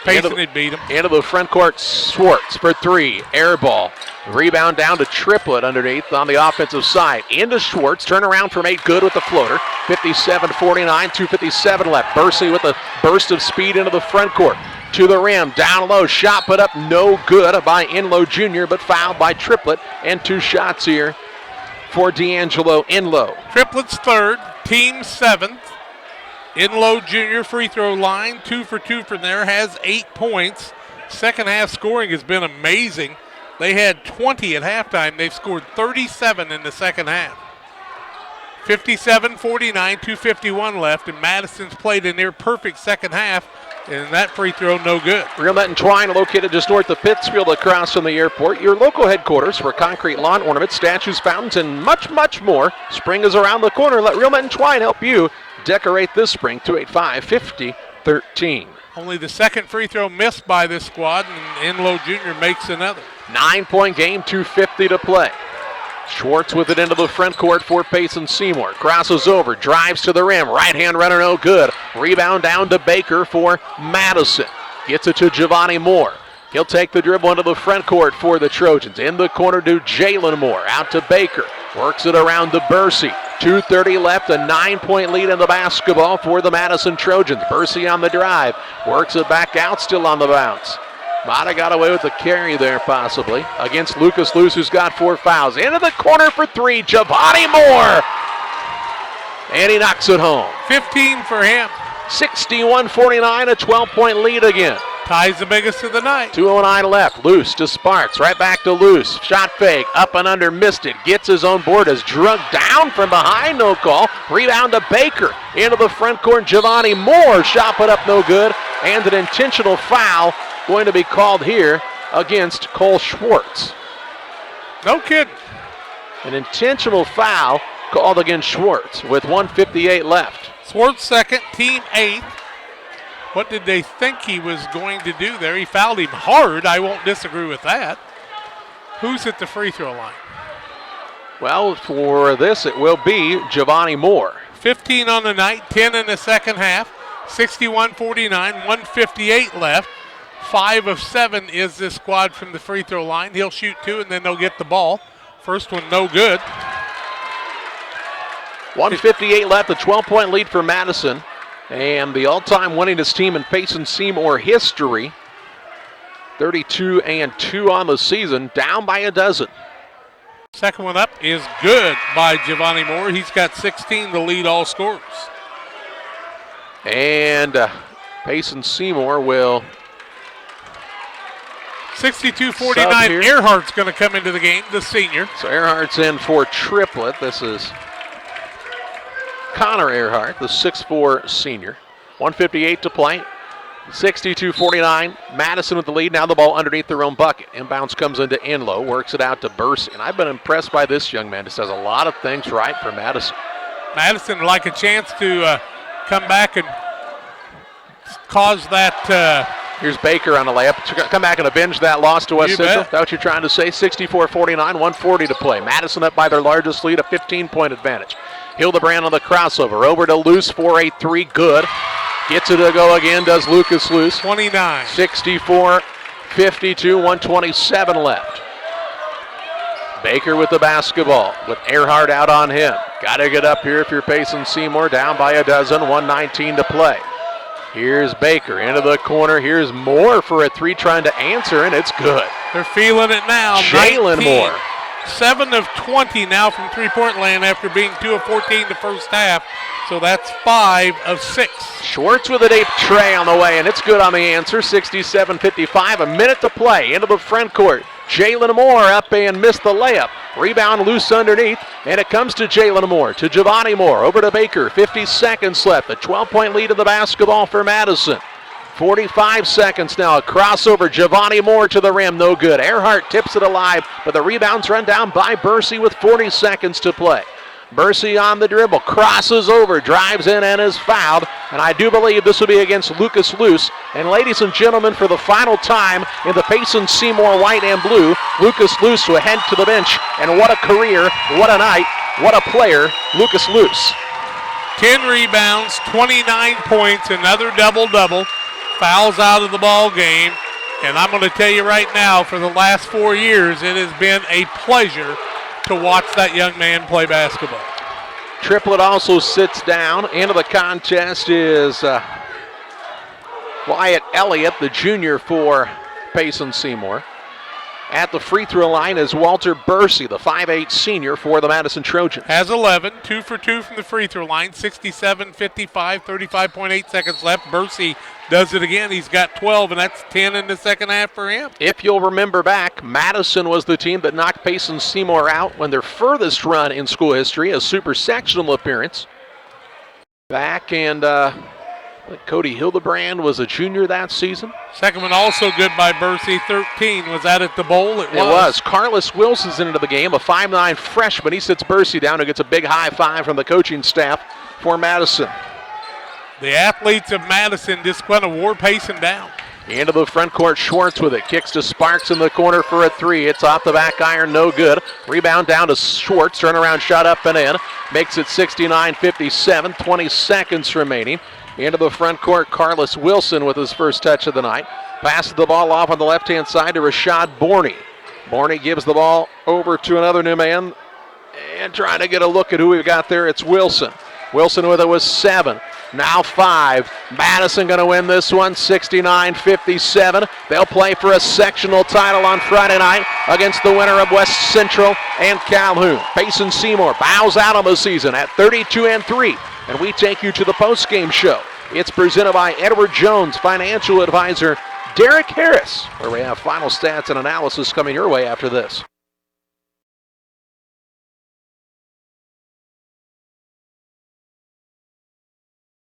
Payson had beat him.
Into the front court, Schwartz for three, air ball. Rebound down to Triplett underneath on the offensive side. Into Schwartz, turn around from 8, good with the floater. 57-49, 2:57 left. Bursey with a burst of speed into the front court. To the rim, down low, shot put up, no good by Inlow Jr., but fouled by Triplett. And 2 shots here for D'Angelo Inlow.
Triplett's third, team 7th. Inlow Jr. free throw line, 2 for 2 from there, has 8 points. Second half scoring has been amazing. They had 20 at halftime. They've scored 37 in the second half. 57-49, 2:51 left, and Madison's played a near perfect second half, and that free throw no good.
Real Net and Twine, located just north of Pittsfield across from the airport. Your local headquarters for concrete lawn ornaments, statues, fountains, and much, much more. Spring is around the corner. Let Real Net and Twine help you decorate this spring. 285-50-13.
Only the second free throw missed by this squad, and Inlow Jr. makes another.
9-point game, 2:50 to play. Schwartz with it into the front court for Payson Seymour. Crosses over, drives to the rim. Right-hand runner, no good. Rebound down to Baker for Madison. Gets it to Giovanni Moore. He'll take the dribble into the front court for the Trojans. In the corner to Jalen Moore. Out to Baker. Works it around to Bursey. 2:30 left, a 9-point lead in the basketball for the Madison Trojans. Bursey on the drive. Works it back out, still on the bounce. Might have got away with the carry there, possibly, against Lucas Luce, who's got 4 fouls. Into the corner for 3, Giovanni Moore. And he knocks it home.
15 for him.
61-49, a 12-point lead again.
Ties the biggest of the night.
2:09 left. Luce to Sparks. Right back to Luce. Shot fake. Up and under. Missed it. Gets his own board. Is drugged down from behind. No call. Rebound to Baker. Into the front court. Giovanni Moore. Shot put up. No good. And an intentional foul going to be called here against Cole Schwartz.
No kidding.
An intentional foul called against Schwartz with 1:58 left.
Schwartz second. Team 8th. What did they think he was going to do there? He fouled him hard. I won't disagree with that. Who's at the free throw line?
Well, for this, it will be Giovanni Moore.
15 on the night, 10 in the second half. 61-49, 1:58 left. 5 of 7 is this squad from the free throw line. He'll shoot 2, and then they'll get the ball. First one, no good.
1:58 left, a 12-point lead for Madison. And the all-time winningest team in Payson Seymour history, 32-2 on the season, down by a dozen.
Second one up is good by Giovanni Moore. He's got 16 to lead all scorers.
And Payson Seymour will
62-49. Earhart's going to come into the game, the senior.
So Earhart's in for Triplett. This is Connor Earhart, the 6'4 senior. 1:58 to play. 62-49. Madison with the lead. Now the ball underneath their own bucket. Inbounds comes into Inlow. Works it out to Bursey. And I've been impressed by this young man. Just does a lot of things right for Madison.
Madison would like a chance to come back and cause that
Here's Baker on the layup. Come back and avenge that loss to West Central. Is that what you're trying to say? 64-49, 140 to play. Madison up by their largest lead, a 15-point advantage. Hildebrand on the crossover. Over to Luce for a three. Good. Gets it to go again, does Lucas Luce.
29.
64-52, 127 left. Baker with the basketball with Earhart out on him. Got to get up here if you're Payson Seymour. Down by a dozen, 119 to play. Here's Baker into the corner. Here's Moore for a three, trying to answer, and it's good.
They're feeling it now.
Jalen Moore.
7 of 20 now from three-point land after being 2 of 14 the first half. So that's 5 of 6.
Schwartz with a deep tray on the way, and it's good on the answer. 67-55, a minute to play. Into the front court. Jalen Moore up and missed the layup. Rebound loose underneath, and it comes to Jalen Moore, to Giovanni Moore, over to Baker. 50 seconds left, a 12-point lead of the basketball for Madison. 45 seconds now, a crossover, Giovanni Moore to the rim, no good. Earhart tips it alive, but the rebound's run down by Bursey with 40 seconds to play. Bursey on the dribble, crosses over, drives in and is fouled. And I do believe this will be against Lucas Luce. And ladies and gentlemen, for the final time in the Payson Seymour white and blue, Lucas Luce will head to the bench. And what a career, what a night, what a player, Lucas Luce.
10 rebounds, 29 points, another double-double. Fouls out of the ball game. And I'm going to tell you right now, for the last 4 years, it has been a pleasure to watch that young man play basketball.
Triplett also sits down. Into the contest is Wyatt Elliott, the junior for Payson Seymour. At the free throw line is Walter Bursey, the 5'8 senior for the Madison Trojans.
Has 11, 2 for 2 from the free throw line, 67-55, 35.8 seconds left. Bursey does it again. He's got 12, and that's 10 in the second half for him.
If you'll remember back, Madison was the team that knocked Payson Seymour out when their furthest run in school history, a super sectional appearance. Back, and Cody Hildebrand was a junior that season.
Second one also good by Bursey, 13. Was that at the bowl? It was.
Carlos Wilson's into the game, a 5'9 freshman. He sits Bursey down and gets a big high five from the coaching staff for Madison.
The athletes of Madison just going to war Payson down.
Into the front court, Schwartz with it. Kicks to Sparks in the corner for a three. It's off the back iron, no good. Rebound down to Schwartz. Turnaround shot up and in. Makes it 69-57, 20 seconds remaining. Into the front court, Carlos Wilson with his first touch of the night. Passes the ball off on the left-hand side to Rashad Borney. Borney gives the ball over to another new man. And trying to get a look at who we've got there, it's Wilson. Wilson with it was 7. Now 5. Madison going to win this one, 69-57. They'll play for a sectional title on Friday night against the winner of West Central and Calhoun. Payson Seymour bows out on the season at 32-3. And we take you to the postgame show. It's presented by Edward Jones, financial advisor Derek Harris, where we have final stats and analysis coming your way after this.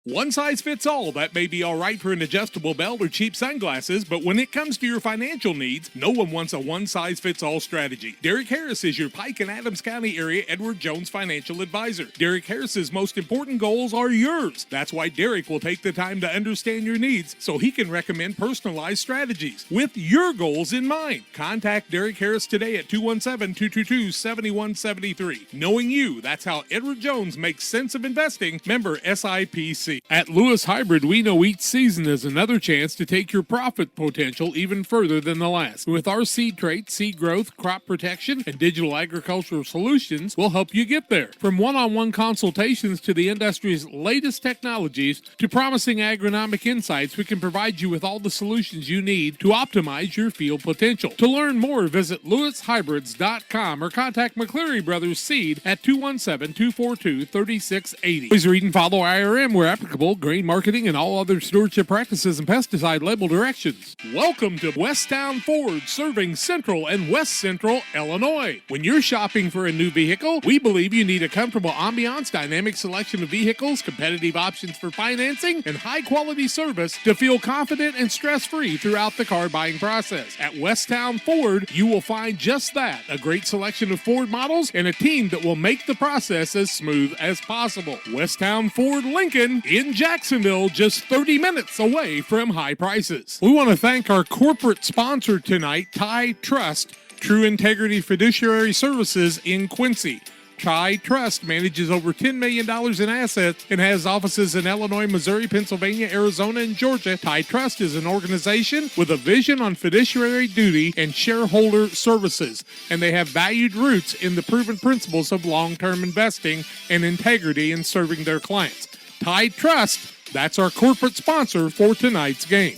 One size fits all. That may be all right for an adjustable belt or cheap sunglasses, but when it comes to your financial needs, no one wants a one-size-fits-all strategy. Derek Harris is your Pike and Adams County area Edward Jones financial advisor. Derek Harris's most important goals are yours. That's why Derek will take the time to understand your needs so he can recommend personalized strategies with your goals in mind. Contact Derek Harris today at 217-222-7173. Knowing you, that's how Edward Jones makes sense of investing. Member SIPC. At Lewis Hybrid, we know each season is another chance to take your profit potential even further than the last. With our seed traits, seed growth, crop protection, and digital agricultural solutions, we'll help you get there. From one-on-one consultations to the industry's latest technologies to promising agronomic insights, we can provide you with all the solutions you need to optimize your field potential. To learn more, visit lewishybrids.com or contact McCleary Brothers Seed at 217-242-3680. Please read and follow IRM where applicable, grain marketing, and all other stewardship practices and pesticide label directions. Welcome to Westtown Ford, serving Central and West Central Illinois. When you're shopping for a new vehicle, we believe you need a comfortable ambiance, dynamic selection of vehicles, competitive options for financing, and high-quality service to feel confident and stress-free throughout the car buying process. At Westtown Ford, you will find just that, a great selection of Ford models and a team that will make the process as smooth as possible. Westtown Ford Lincoln in Jacksonville, just 30 minutes away from high prices. We want to thank our corporate sponsor tonight, Ty Trust, True Integrity Fiduciary Services in Quincy. Ty Trust manages over $10 million in assets and has offices in Illinois, Missouri, Pennsylvania, Arizona, and Georgia. Ty Trust is an organization with a vision on fiduciary duty and shareholder services, and they have valued roots in the proven principles of long-term investing and integrity in serving their clients. Ty Trust, that's our corporate sponsor for tonight's game.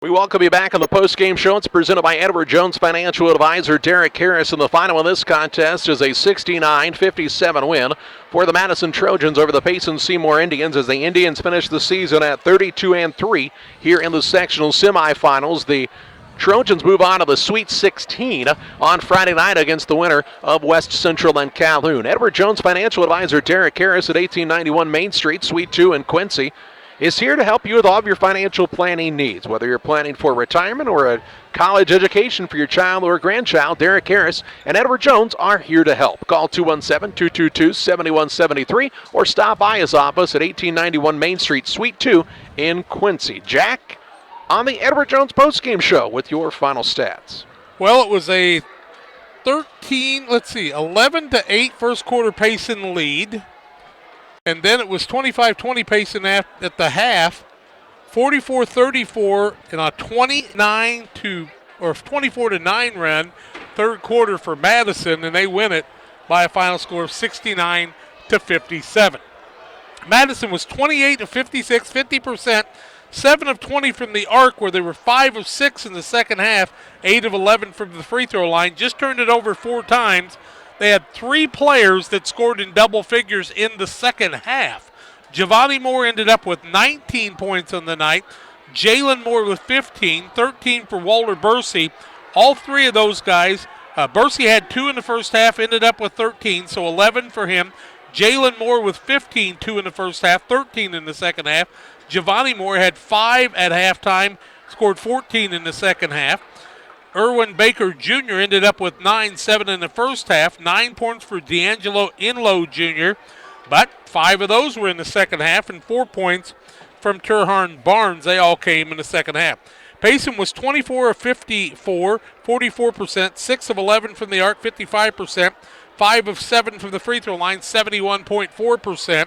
We welcome you back on the post-game show. It's presented by Edward Jones Financial Advisor Derek Harris, and the final in this contest is a 69-57 win for the Madison Trojans over the Payson Seymour Indians as the Indians finish the season at 32-3 here in the sectional semifinals. The Trojans move on to the Sweet 16 on Friday night against the winner of West Central and Calhoun. Edward Jones Financial Advisor Derek Harris at 1891 Main Street, Suite 2 in Quincy, is here to help you with all of your financial planning needs. Whether you're planning for retirement or a college education for your child or grandchild, Derek Harris and Edward Jones are here to help. Call 217-222-7173 or stop by his office at 1891 Main Street, Suite 2 in Quincy. Jack, on the Edward Jones postgame show with your final stats.
Well, it was a 11-8 first quarter Payson lead. And then it was 25-20 Payson at the half, 44-34 in a 24-9 run, third quarter for Madison, and they win it by a final score of 69-57. Madison was 28 of 56, 50%, 7 of 20 from the arc, where they were 5 of 6 in the second half, 8 of 11 from the free throw line, just turned it over 4 times. They had 3 players that scored in double figures in the second half. Giovanni Moore ended up with 19 points on the night. Jalen Moore with 15, 13 for Walter Bursey. All 3 of those guys, Bursey had 2 in the first half, ended up with 13, so 11 for him. Jalen Moore with 15, 2 in the first half, 13 in the second half. Giovanni Moore had 5 at halftime, scored 14 in the second half. Erwin Baker Jr. ended up with 9, 7 in the first half, 9 points for D'Angelo Inlow Jr., but 5 of those were in the second half, and 4 points from Turharn Barnes. They all came in the second half. Payson was 24 of 54, 44%, 6 of 11 from the arc, 55%, 5 of 7 from the free throw line, 71.4%.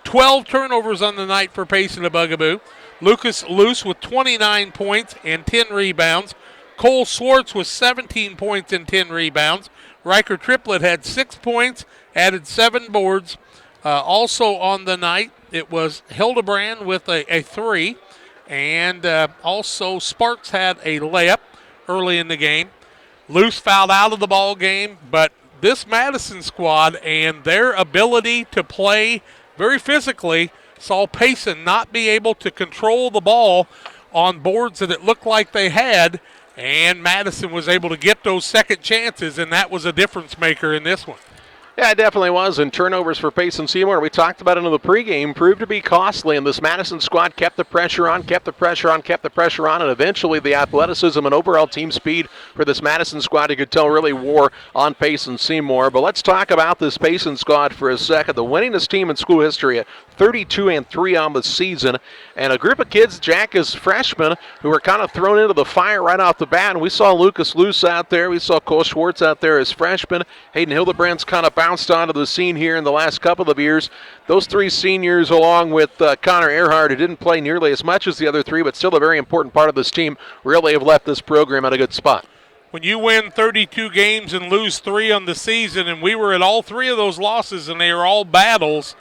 12 turnovers on the night for Payson, a bugaboo. Lucas Luce with 29 points and 10 rebounds. Cole Swartz with 17 points and 10 rebounds. Riker Triplett had 6 points, added 7 boards. Also on the night, it was Hildebrand with a 3. And also Sparks had a layup early in the game. Luce fouled out of the ball game, but this Madison squad and their ability to play very physically saw Payson not be able to control the ball on boards that it looked like they had. And Madison was able to get those second chances, and that was a difference maker in this one.
Yeah, it definitely was. And turnovers for Payson Seymour, we talked about it in the pregame, proved to be costly. And this Madison squad kept the pressure on, and eventually the athleticism and overall team speed for this Madison squad, you could tell, really wore on Payson Seymour. But let's talk about this Payson squad for a second. The winningest team in school history at 32-3 on the season. And a group of kids, Jack, as freshmen, who were kind of thrown into the fire right off the bat. And we saw Lucas Luce out there. We saw Cole Schwartz out there as freshmen. Hayden Hildebrand's kind of bounced onto the scene here in the last couple of years. Those 3 seniors, along with Connor Earhart, who didn't play nearly as much as the other 3, but still a very important part of this team, really have left this program at a good spot.
When you win 32 games and lose 3 on the season, and we were at all 3 of those losses, and they are all battles,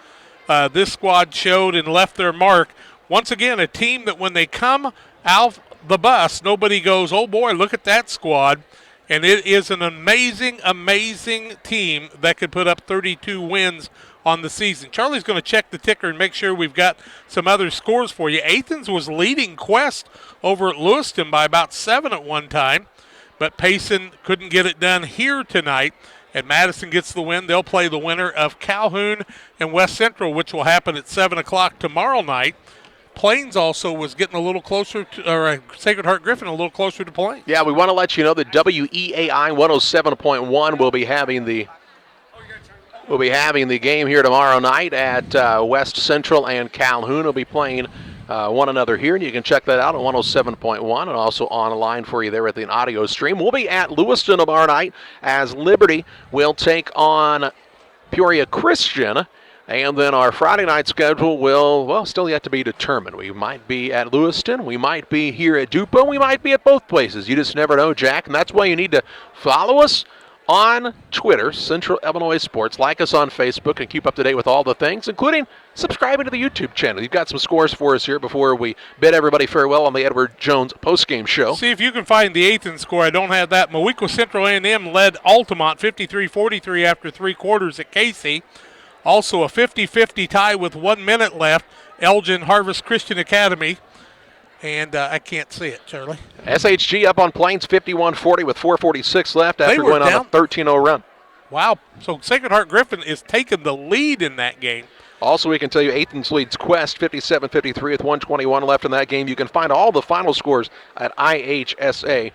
this squad showed and left their mark. Once again, a team that when they come out the bus, nobody goes, oh boy, look at that squad. And it is an amazing, amazing team that could put up 32 wins on the season. Charlie's going to check the ticker and make sure we've got some other scores for you. Athens was leading Quest over at Lewiston by about 7 at one time, but Payson couldn't get it done here tonight. And Madison gets the win. They'll play the winner of Calhoun and West Central, which will happen at 7 o'clock tomorrow night. Plains also was getting a little closer to, or Sacred Heart Griffin a little closer to Plains.
Yeah, we want to let you know that WEAI 107.1 will be having the We'll be having the game here tomorrow night at West Central, and Calhoun will be playing one another here, and you can check that out on 107.1 and also online for you there at the audio stream. We'll be at Lewiston tomorrow night as Liberty will take on Peoria Christian, and then our Friday night schedule will, well, still yet to be determined. We might be at Lewiston, we might be here at Dupo, we might be at both places. You just never know, Jack, and that's why you need to follow us on Twitter, Central Illinois Sports. Like us on Facebook and keep up to date with all the things, including subscribing to the YouTube channel. You've got some scores for us here before we bid everybody farewell on the Edward Jones postgame show.
See if you can find the eighth score. I don't have that. Moweaqua Central A&M led Altamont 53-43 after 3 quarters at Casey. Also a 50-50 tie with 1 minute left. Elgin Harvest Christian Academy. And I can't see it, Charlie.
SHG up on Plains 51-40 with 4:46 left after going on a 13-0 run.
Wow. So Sacred Heart Griffin is taking the lead in that game.
Also, we can tell you Athens leads Quest 57-53 with 121 left in that game. You can find all the final scores at ihsa.org.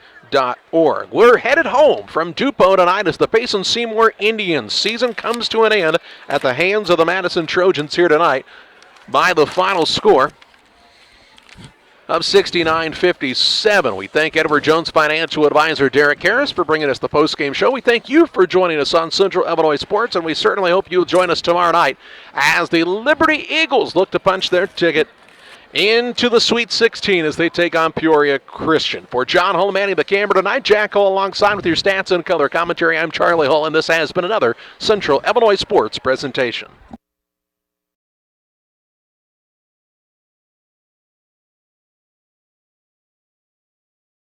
We're headed home from Dupo tonight as the Payson Seymour Indians season comes to an end at the hands of the Madison Trojans here tonight by the final score of 69-57. We thank Edward Jones financial advisor Derek Harris for bringing us the postgame show. We thank you for joining us on Central Illinois Sports, and we certainly hope you'll join us tomorrow night as the Liberty Eagles look to punch their ticket into the Sweet 16 as they take on Peoria Christian. For John Hull manning the camera tonight, Jack Hull alongside with your stats and color commentary, I'm Charlie Hull, and this has been another Central Illinois Sports presentation.